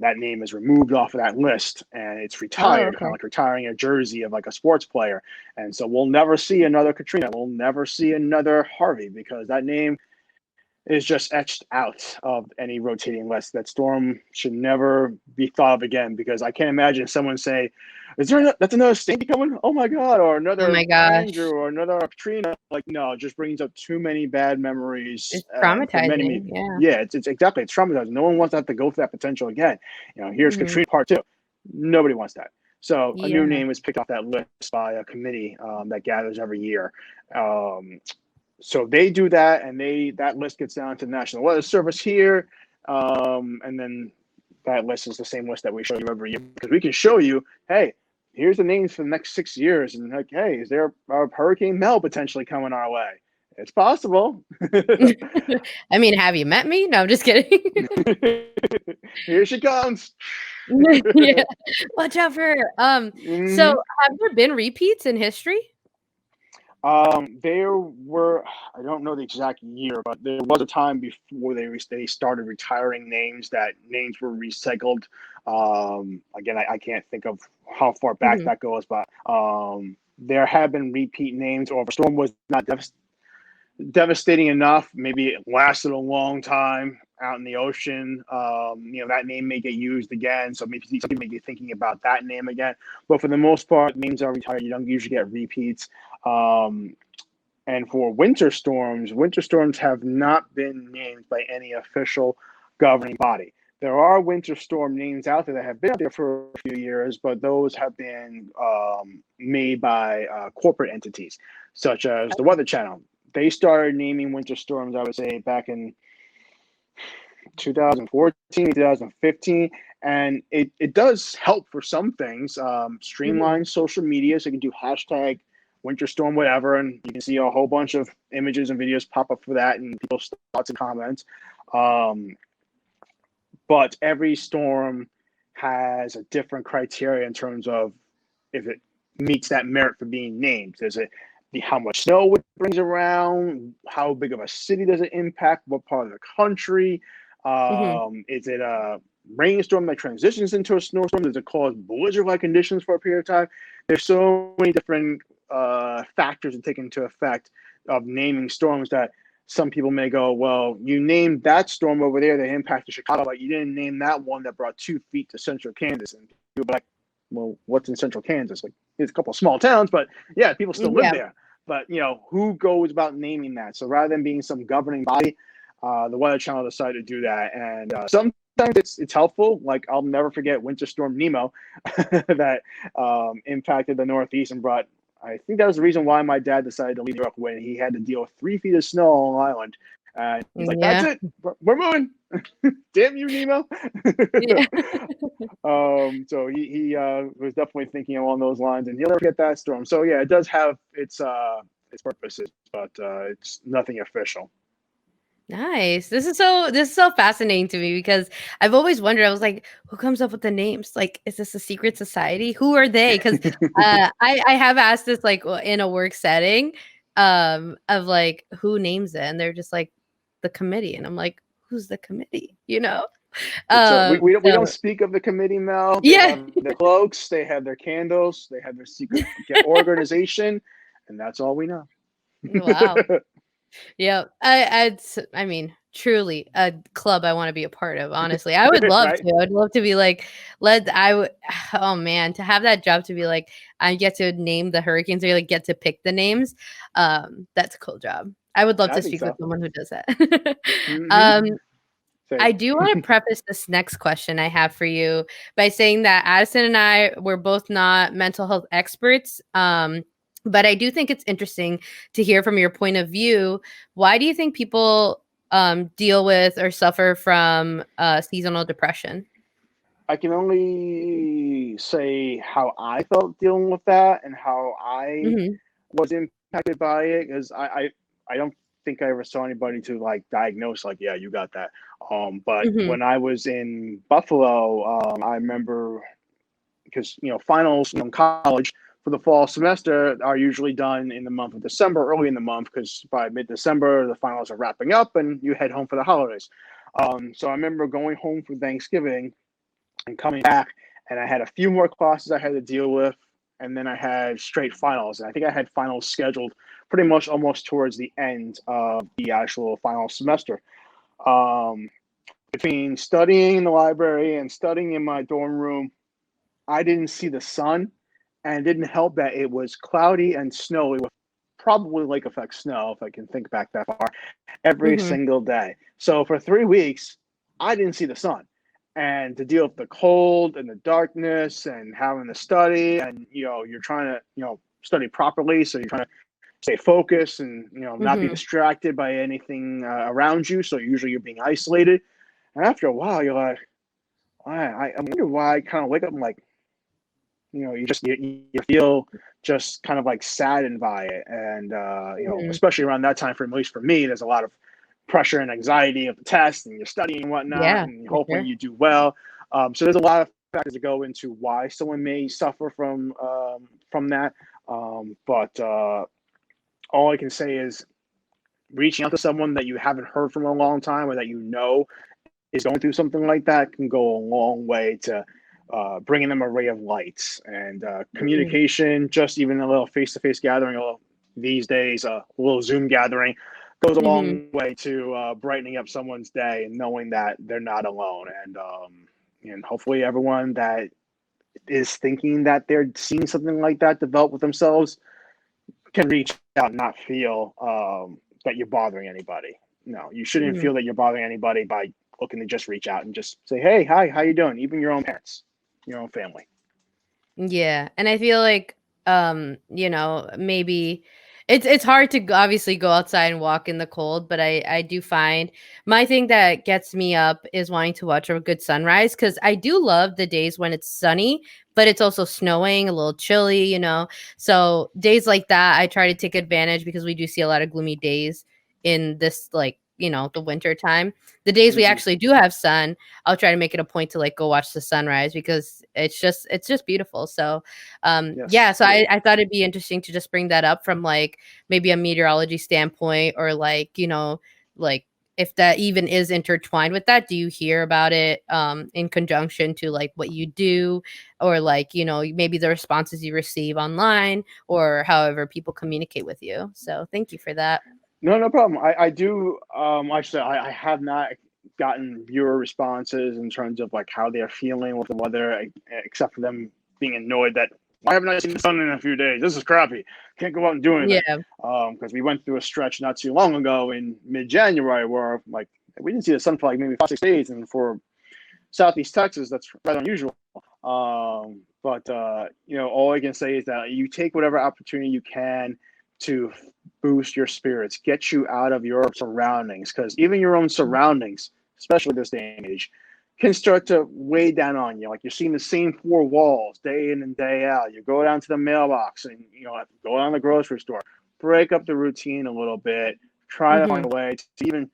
that name is removed off of that list and it's Oh, retired, kind of okay. like retiring a jersey of like a sports player. And so we'll never see another Katrina. We'll never see another Harvey because that name is just etched out of any rotating list. That storm should never be thought of again because I can't imagine someone say, that's another Sandy coming? Oh my God, or Oh another my Andrew gosh. or another Katrina. Like, no, it just brings up too many bad memories It's for many. traumatizing. Yeah. Yeah, it's exactly, it's traumatizing. No one wants to have to go for that potential again. Here's Hmm. Katrina part two. Nobody wants that. So a new Yeah. name is picked off that list by a committee that gathers every year. Um, so they do that, and that list gets down to the National Weather Service here, and then that list is the same list that we show you every year because we can show you, hey, here's the names for the next 6 years, and like, hey, is there a Hurricane Mel potentially coming our way? It's possible. I mean, have you met me? No, I'm just kidding. Here she comes. Yeah. Watch out for her. So Mhm. have there been repeats in history? There were, I don't know the exact year, but there was a time before they started retiring names that names were recycled. Again, I can't think of how far back Mhm. that goes, but there have been repeat names, or if a storm was not devastating enough, maybe it lasted a long time out in the ocean. That name may get used again, so maybe some people may be thinking about that name again. But for the most part, names are retired. You don't usually get repeats. Um, and for winter storms have not been named by any official governing body. There are winter storm names out there that have been out there for a few years, but those have been made by corporate entities, such as the Weather Channel. They started naming winter storms, I would say, back in 2014, 2015. And it does help for some things, Mhm. streamline social media. So you can do hashtag winter storm, whatever. And you can see a whole bunch of images and videos pop up for that and people's thoughts and comments. Um, but every storm has a different criteria in terms of if it meets that merit for being named. Does it how much snow it brings around? How big of a city does it impact? What part of the country? Mhm. Is it a rainstorm that transitions into a snowstorm? Does it cause blizzard-like conditions for a period of time? There's so many different factors to take into effect of naming storms that some people may go, well, you named that storm over there that impacted Chicago, but you didn't name that one that brought 2 feet to central Kansas. And people be like, well, what's in central Kansas? Like, there's a couple of small towns, but yeah, people still live Yeah. there. But who goes about naming that? So rather than being some governing body, the Weather Channel decided to do that, and sometimes it's helpful. Like I'll never forget Winter Storm Nemo that impacted the Northeast and brought. I think that was the reason why my dad decided to leave New York when he had to deal with 3 feet of snow on Long Island. And he's like, "That's Yeah. it, we're moving." Damn you, Nemo. Yeah. So he was definitely thinking along those lines, and he'll never get that storm. So yeah, it does have its purposes, but it's nothing official. Nice. This is so fascinating to me because I've always wondered. I was like, who comes up with the names? Like, is this a secret society? Who are they? Because I have asked this like in a work setting, of like who names it, and they're just like the committee, and I'm like, who's the committee? It's we don't So speak of the committee, Mel. They yeah. have their cloaks, they have their candles, they have their secret organization, and that's all we know. Wow. Yeah, I mean, truly a club I wanna be a part of, honestly. I would love Right? to. I'd love to be like, let I would oh man, to have that job to be like, I get to name the hurricanes or like get to pick the names, that's a cool job. I would love I to think speak with so. someone who does that. Hmm. Um, Say, I do wanna preface this next question I have for you by saying that Addison and I were both not mental health experts, but I do think it's interesting to hear from your point of view. Why do you think people, deal with or suffer from, seasonal depression? I can only say how I felt dealing with that and how I Mhm, was impacted by it because I don't think I ever saw anybody to like diagnose like, yeah, you got that. But mhm, when I was in Buffalo, I remember because finals in college for the fall semester are usually done in the month of December, early in the month, because by mid-December the finals are wrapping up and you head home for the holidays. So I remember going home for Thanksgiving and coming back, and I had a few more classes I had to deal with, and then I had straight finals. And I think I had finals scheduled pretty much almost towards the end of the actual final semester. Um, Between studying in the library and studying in my dorm room, I didn't see the sun, and it didn't help that it was cloudy and snowy with probably lake effect snow, if I can think back that far, every Mm-hmm. single day. So for 3 weeks, I didn't see the sun. And to deal with the cold and the darkness and having to study, and you're trying to study properly, so you're trying to stay focused and not be Mm-hmm. distracted by anything around you. So usually you're being isolated, and after a while, you're like, I wonder why I kind of wake up and like, you feel just kind of like saddened by it. And, Mm-hmm. especially around that time frame, at least for me, there's a lot of pressure and anxiety of the test, and you're studying and whatnot, Yeah, and for hopefully sure. you do well. So there's a lot of factors that go into why someone may suffer from that. But all I can say is reaching out to someone that you haven't heard from a long time, or that is going through something like that, can go a long way to bringing them a ray of lights. And Mm-hmm. communication, just even a little face-to-face gathering, these days, a little Zoom gathering, goes a Mm-hmm. long way to brightening up someone's day and knowing that they're not alone. And hopefully everyone that is thinking that they're seeing something like that develop with themselves can reach out and not feel that you're bothering anybody. No, you shouldn't Mm-hmm. feel that you're bothering anybody by looking to just reach out and just say, "Hey, hi, how you doing?" Even your own parents, your own family. Yeah, and I feel like maybe it's hard to obviously go outside and walk in the cold, but I do find my thing that gets me up is wanting to watch a good sunrise, cuz I do love the days when it's sunny, but it's also snowing, a little chilly. So days like that I try to take advantage because we do see a lot of gloomy days in this, the winter time. The days we Hmm. actually do have sun, I'll try to make it a point to like go watch the sunrise because it's just beautiful. So Yes, yeah, so I, agreed. I thought it'd be interesting to just bring that up from like maybe a meteorology standpoint, or like, like if that even is intertwined with that. Do you hear about it in conjunction to like what you do, or like, maybe the responses you receive online, or however people communicate with you? So thank you for that. No, no problem. I do. Actually, I have not gotten viewer responses in terms of like how they're feeling with the weather, except for them being annoyed that why haven't I seen the sun in a few days? This is crappy. Can't go out and do anything. Yeah. Because we went through a stretch not too long ago in mid-January where like we didn't see the sun for like maybe 5 6 days, and for Southeast Texas, that's rather unusual. But all I can say is that you take whatever opportunity you can to boost your spirits, get you out of your surroundings, because even your own surroundings, especially this day and age, can start to weigh down on you. Like you're seeing the same four walls day in and day out. You go down to the mailbox and go down to the grocery store. Break up the routine a little bit. Try to Mm-hmm. find a way to even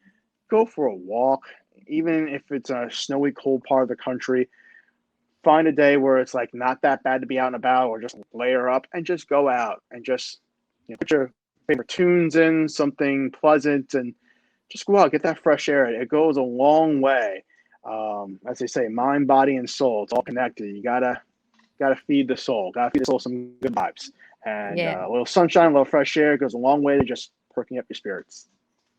go for a walk, even if it's a snowy, cold part of the country. Find a day where it's like not that bad to be out and about, or just layer up and just go out and just put your favorite tunes in, something pleasant, and just go out, get that fresh air. It goes a long way. As they say, mind, body, and soul, it's all connected. You gotta feed the soul. Gotta feed the soul some good vibes. And Yeah. a little sunshine, a little fresh air goes a long way to just perking up your spirits.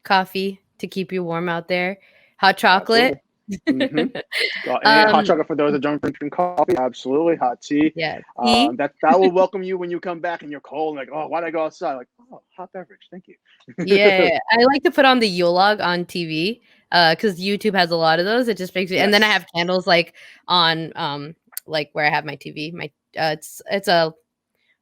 Coffee to keep you warm out there. Hot chocolate. Absolutely. Mm-hmm. And hot um chocolate for those that don't drink coffee. Absolutely. Hot tea. yeah, tea. That will welcome you when you come back and you're cold. Like, oh, why'd I go outside? Like, oh, hot beverage. Thank you. Yeah, I like to put on the Yule log on TV, because YouTube has a lot of those. It just makes me, and then I Yes. have candles like on like where I have my TV. My it's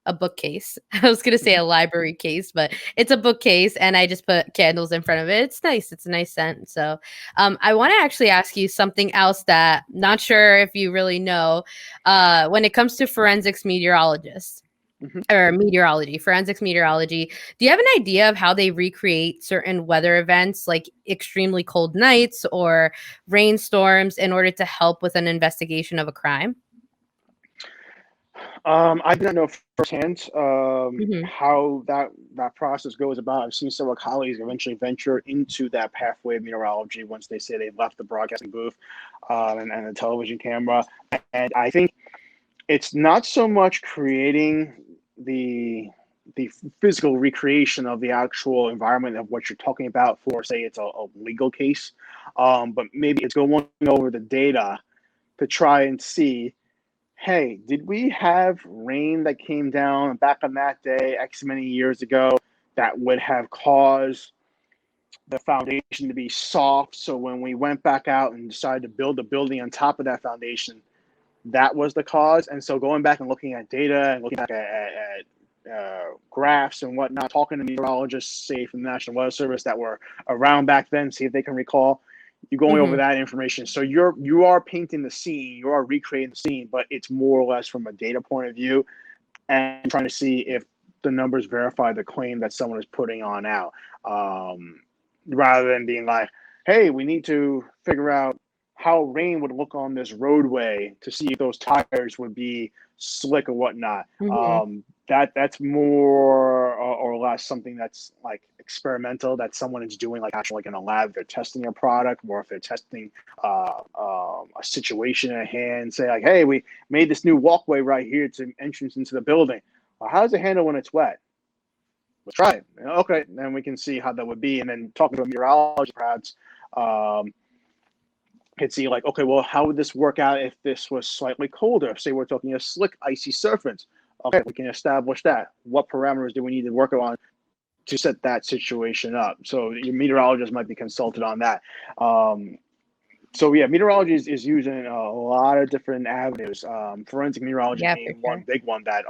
a bookcase. I was gonna say Mhm. a library case, but it's a bookcase, and I just put candles in front of it. It's nice. It's a nice scent. So, I want to actually ask you something else that not sure if you really know. When it comes to forensics meteorologists Mhm. or meteorology, forensics meteorology, do you have an idea of how they recreate certain weather events, like extremely cold nights or rainstorms, in order to help with an investigation of a crime? I didn't know firsthand Hmm. how that process goes about. I've seen several colleagues eventually venture into that pathway of meteorology once they say they've left the broadcasting booth and the television camera. And I think it's not so much creating the physical recreation of the actual environment of what you're talking about for, say, it's a legal case, but maybe it's going over the data to try and see, hey, did we have rain that came down back on that day X many years ago that would have caused the foundation to be soft? So when we went back out and decided to build a building on top of that foundation, that was the cause. And so going back and looking at data and looking back at graphs and whatnot, talking to meteorologists, say from the National Weather Service that were around back then, see if they can recall. You're going over Hmm. that information. So you are painting the scene, you are recreating the scene, but it's more or less from a data point of view and trying to see if the numbers verify the claim that someone is putting on out. Rather than being like, hey, we need to figure out how rain would look on this roadway to see if those tires would be slick or whatnot. Hmm. That's more or less something that's like experimental that someone is doing, like actually like in a lab. They're testing a product, or if they're testing a situation at hand. Say like, hey, we made this new walkway right here to entrance into the building. Well, how does it handle when it's wet? Let's try it. Okay, then we can see how that would be. And then talking to a meteorologist, perhaps, could see like, okay, well, how would this work out if this was slightly colder? Say we're talking a slick, icy surface. Okay, we can establish that. What parameters do we need to work on to set that situation up? So your meteorologist might be consulted on that. So yeah, meteorology is using a lot of different avenues. Forensic meteorology Yeah, for being one sure. big one that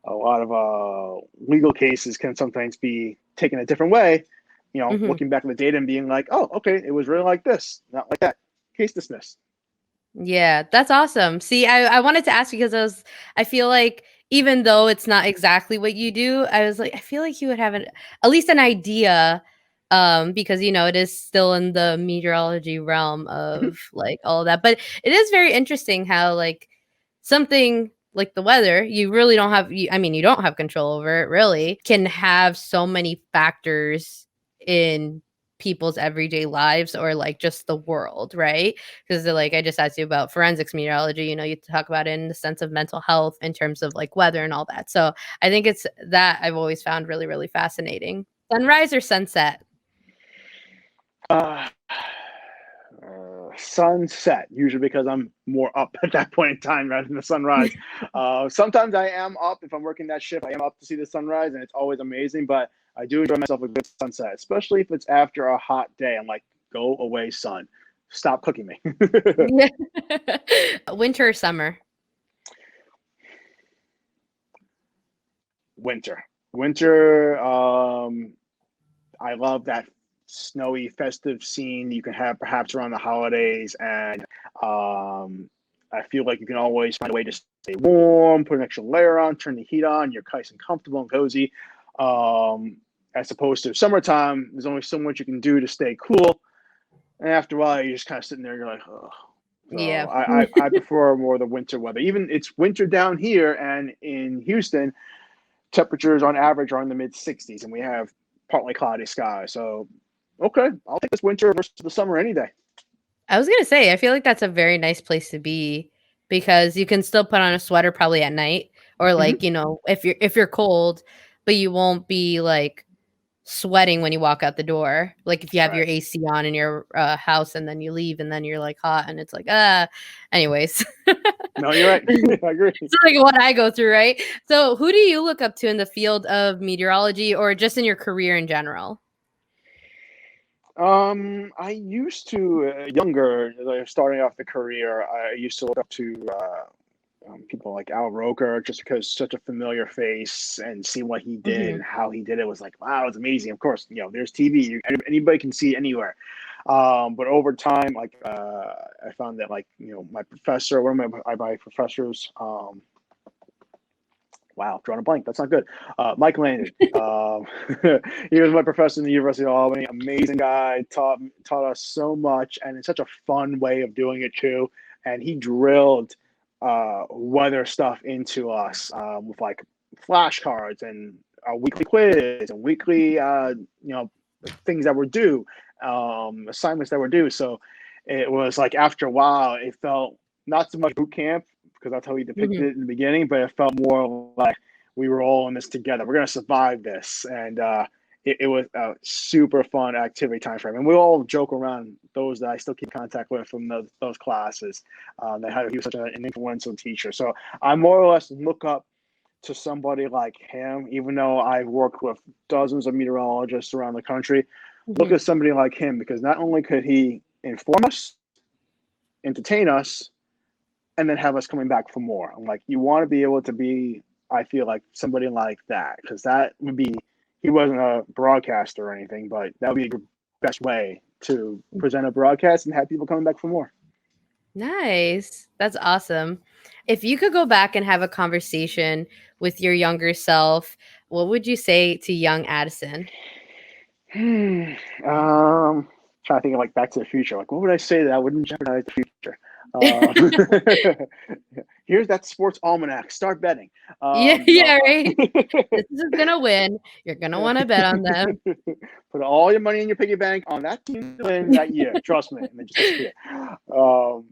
a lot of legal cases can sometimes be taken a different way. You know, Hmm. looking back at the data and being like, oh, okay, it was really like this, not like that. Case dismissed. Yeah, that's awesome. See, I wanted to ask because I feel like even though it's not exactly what you do, I was like, I feel like you would have at least an idea, because it is still in the meteorology realm of like all of that. But it is very interesting how like something like the weather, you really don't have I mean, you don't have control over it really, can have so many factors in people's everyday lives or like just the world, right? Because like I just asked you about forensics meteorology, you talk about it in the sense of mental health in terms of like weather and all that. So I think it's that I've always found really, really fascinating. Sunrise or sunset? Uh, Sunset, usually because I'm more up at that point in time rather than the sunrise. Sometimes I am up if I'm working that shift. I am up to see the sunrise, and it's always amazing. But I do enjoy myself a good sunset, especially if it's after a hot day. I'm like, go away, sun. Stop cooking me. Yeah. Winter or summer? Winter. Winter. I love that snowy, festive scene you can have perhaps around the holidays, and I feel like you can always find a way to stay warm, put an extra layer on, turn the heat on. You're nice and comfortable and cozy. Um, as opposed to summertime, there's only so much you can do to stay cool, and after a while, you're just kind of sitting there. You're like, oh. So Yeah. I prefer more the winter weather. Even it's winter down here and in Houston, temperatures on average are in the mid 60s, and we have partly cloudy skies. So, okay, I'll take this winter versus the summer any day. I was gonna say, I feel like that's a very nice place to be because you can still put on a sweater probably at night or Mm-hmm. like, if you're cold, but you won't be like sweating when you walk out the door. Like if you have Right. your AC on in your house and then you leave and then you're like hot and it's like anyways. No, you're right. I agree. It's like what I go through, right? So who do you look up to in the field of meteorology or just in your career in general? I used to younger, like, starting off the career. I used to look up to people like Al Roker just because such a familiar face and see what he did Hmm. and how he did it was like, wow, it's amazing. Of course, there's TV, anybody can see it anywhere. But over time, like I found that like my professor, one of my professors, wow, drawing a blank. That's not good. Mike Landon. He was my professor in the University of Albany. Amazing guy. Taught us so much, and in such a fun way of doing it too. And he drilled weather stuff into us with like flashcards and a weekly quiz and weekly things that were due, assignments that were due. So it was like after a while, it felt not so much boot camp because that's how he depicted Mhm. it in the beginning, but it felt more like we were all in this together. We're gonna survive this, and it was a super fun activity time frame. And we all joke around, those that I still keep contact with from those classes, that had he was such an influential teacher. So I more or less look up to somebody like him, even though I've worked with dozens of meteorologists around the country. Look Mhm. at somebody like him because not only could he inform us, entertain us, and then have us coming back for more. I'm like, you want to be able to be, I feel like somebody like that, because that would be, he wasn't a broadcaster or anything, but that would be the best way to present a broadcast and have people coming back for more. Nice. That's awesome. If you could go back and have a conversation with your younger self, what would you say to young Addison? Hmm. Um, Trying to think of like Back to the Future. Like, what would I say that wouldn't jeopardize the future? Here's that sports almanac. Start betting. Yeah, No. yeah, right. This is gonna win. You're gonna want to bet on them. Put all your money in your piggy bank on that team to win that year. Trust me, and then just disappear. Um,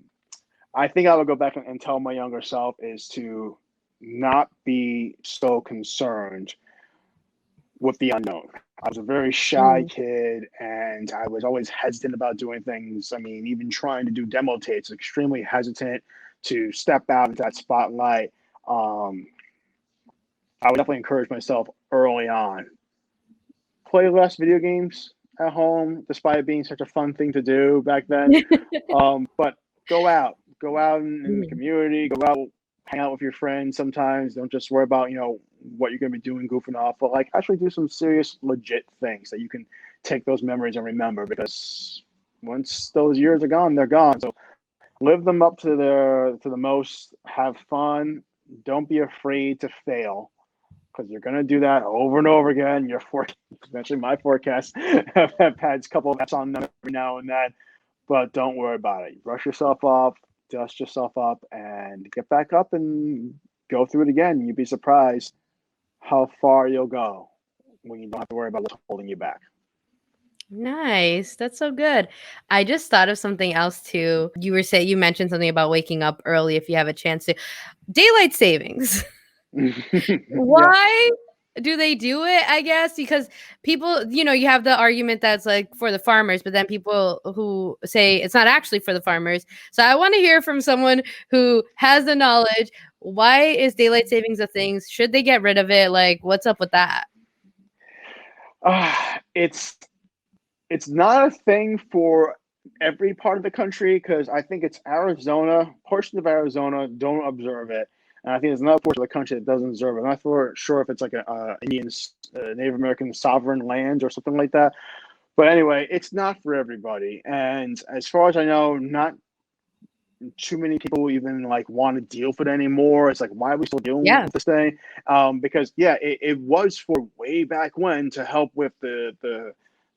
I think I would go back and tell my younger self is to not be so concerned with the unknown. I was a very shy Mm. kid and I was always hesitant about doing things. I mean, even trying to do demo tapes, extremely hesitant to step out into that spotlight. Um, I would definitely encourage myself early on. Play less video games at home, despite it being such a fun thing to do back then. But go out in the Mhm. community, go out, hang out with your friends sometimes. Don't just worry about, what you're going to be doing, goofing off, but like actually do some serious, legit things that you can take those memories and remember because once those years are gone, they're gone. So live them up to the most, have fun. Don't be afraid to fail because you're going to do that over and over again. Your forecast, especially my forecasts, have had a couple of F's on them every now and then, but don't worry about it. Brush yourself off, dust yourself up, and get back up and go through it again. You'd be surprised how far you'll go when you don't have to worry about what's holding you back. Nice. That's so good. I just thought of something else too. You mentioned something about waking up early if you have a chance to. Daylight savings. Yeah. Why do they do it? I guess because people, you have the argument that's like for the farmers, but then people who say it's not actually for the farmers. So I want to hear from someone who has the knowledge. Why is daylight savings a thing? Should they get rid of it? Like, what's up with that? Uh, it's it's not a thing for every part of the country because I think it's Arizona. Portions of Arizona don't observe it, and I think there's another portion of the country that doesn't observe it. I'm not sure if it's like a Indian, Native American sovereign land or something like that. But anyway, it's not for everybody, and as far as I know, not too many people even like want to deal with it anymore. It's like, why are we still dealing Yeah. with this thing? Because yeah, it was for way back when to help with the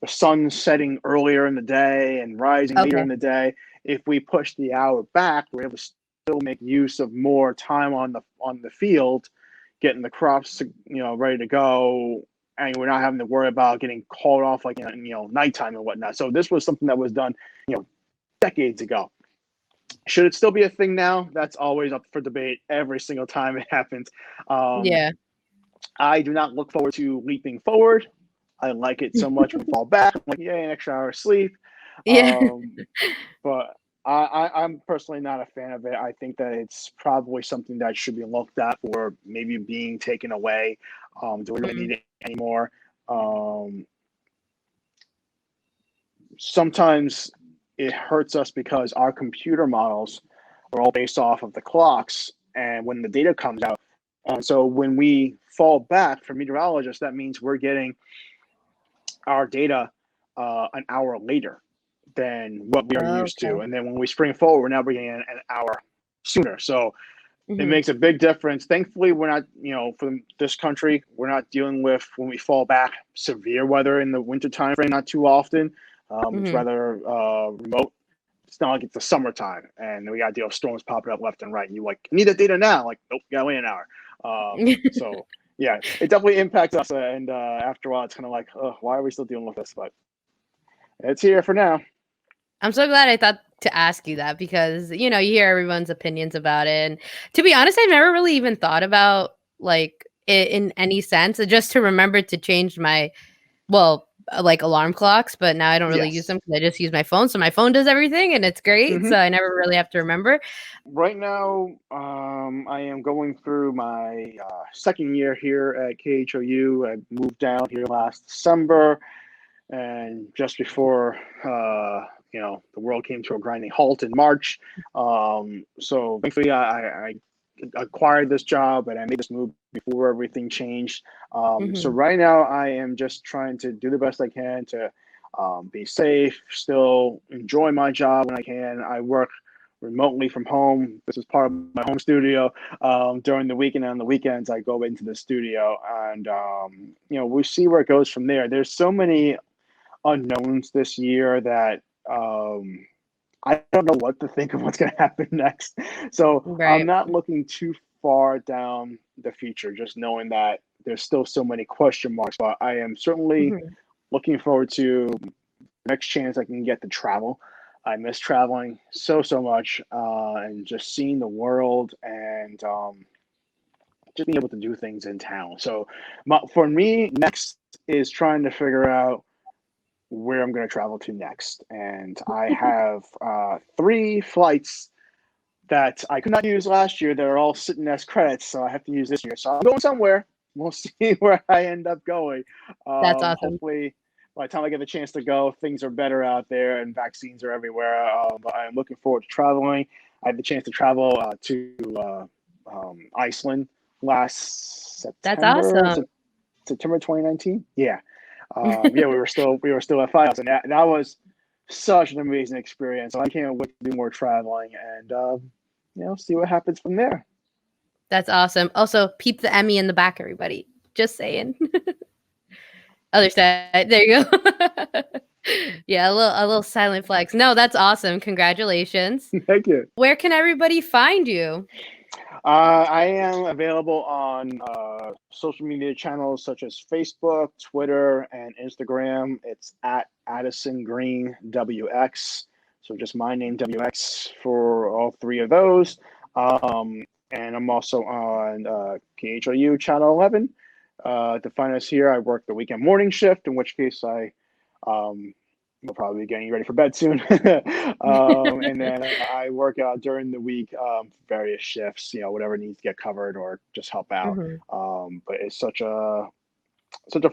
sun setting earlier in the day and rising later Okay. in the day. If we push the hour back, we're able to still make use of more time on the field, getting the crops ready to go, and we're not having to worry about getting called off like nighttime and whatnot. So this was something that was done decades ago. Should it still be a thing now? That's always up for debate every single time it happens. Um, Yeah. I do not look forward to leaping forward. I like it so much when we fall back. I'm like, yay, an extra hour of sleep. Yeah. But I'm personally not a fan of it. I think that it's probably something that should be looked at for maybe being taken away. Do we really Mm. need it anymore? Um, Sometimes it hurts us because our computer models are all based off of the clocks and when the data comes out. And so when we fall back for meteorologists, that means we're getting our data an hour later than what we are used to. Okay. And then when we spring forward, we're now bringing in an hour sooner. So it Mhm. makes a big difference. Thankfully, we're not, for this country, we're not dealing with when we fall back severe weather in the winter time frame, not too often. It's Mhm. rather remote it's not like it's the summertime and we got to deal with storms popping up left and right. You like need that data now. Like, nope, you gotta wait an hour. So yeah, it definitely impacts us. And after a while, it's kind of like, oh, why are we still dealing with this? But it's here for now. I'm so glad I thought to ask you that because, you hear everyone's opinions about it. And to be honest, I've never really even thought about like it in any sense, just to remember to change my, like alarm clocks, but now I don't really use them because I just use my phone. So my phone does everything and it's great. So I never really have to remember. Right now, I am going through my second year here at KHOU. I moved down here last December, and just before the world came to a grinding halt in March. So thankfully, I acquired this job and I made this move before everything changed. So right now, I am just trying to do the best I can to be safe, still enjoy my job when I can. I work remotely from home. This is part of my home studio. During the weekend and on the weekends, I go into the studio and, we see where it goes from there. There's so many unknowns this year that I don't know what to think of what's going to happen next. So I'm not looking too far down the future, just knowing that there's still so many question marks. But I am certainly looking forward to the next chance I can get to travel. I miss traveling so much, and just seeing the world and just being able to do things in town. So for me, next is trying to figure out where I'm going to travel to next. And I have 3 flights that I could not use last year that are all sitting as credits, so I have to use this year. So I'm going somewhere. We'll see where I end up going. That's awesome. Hopefully, by the time I get the chance to go, things are better out there and vaccines are everywhere. But I'm looking forward to traveling. I had the chance to travel to Iceland last September. That's awesome. September 2019. Yeah. We were still at Files, and that was such an amazing experience. So I can't wait to do more traveling and see what happens from there. That's awesome. Also, peep the Emmy in the back, everybody. Just saying. Other side. There you go. Yeah, a little silent flex. No, that's awesome. Congratulations. Thank you. Where can everybody find you? I am available on social media channels such as Facebook, Twitter, and Instagram. It's at Addison Green WX. So just my name WX for all 3 of those. And I'm also on KHOU Channel 11. To find us here, I work the weekend morning shift, in which case I will probably be getting ready for bed soon. And then I work out during the week, various shifts, whatever needs to get covered or just help out. But it's such a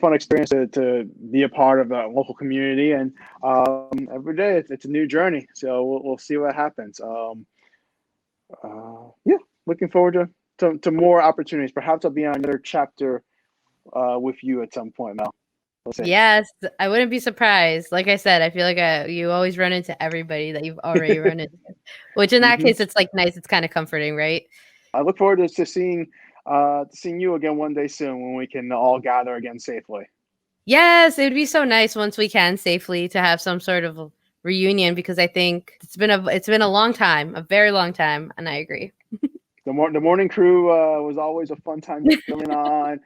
fun experience to be a part of the local community, and every day it's a new journey. So we'll see what happens. Looking forward to more opportunities. Perhaps I'll be on another chapter with you at some point, Mel. Yes, I wouldn't be surprised. Like I said, I feel like you always run into everybody that you've already run into, which in that case, it's like nice. It's kind of comforting, right? I look forward to seeing you again one day soon when we can all gather again safely. Yes, it would be so nice once we can safely to have some sort of reunion, because I think it's been a long time, a very long time, and I agree. The morning crew was always a fun time filling on.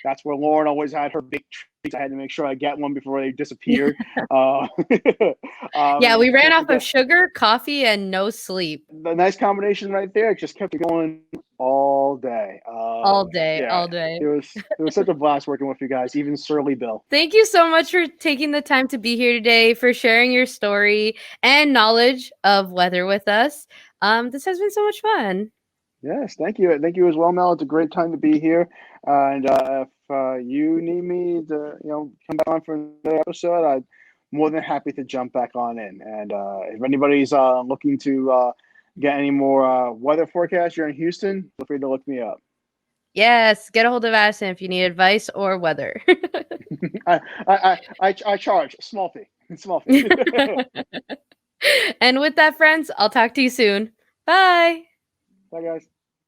That's where Lauren always had her big treats. I had to make sure I get one before they disappeared. Yeah, we ran off of sugar, coffee, and no sleep. The nice combination right there. It just kept it going all day. All day. It was such a blast working with you guys, even Surly Bill. Thank you so much for taking the time to be here today, for sharing your story and knowledge of weather with us. This has been so much fun. Yes, thank you. Thank you as well, Mel. It's a great time to be here. And if you need me to, come back on for another episode, I'm more than happy to jump back on in. And if anybody's looking to get any more weather forecasts here in Houston, feel free to look me up. Yes, get a hold of Addison if you need advice or weather. I charge small fee. Small fee. And with that, friends, I'll talk to you soon. Bye. Bye, guys.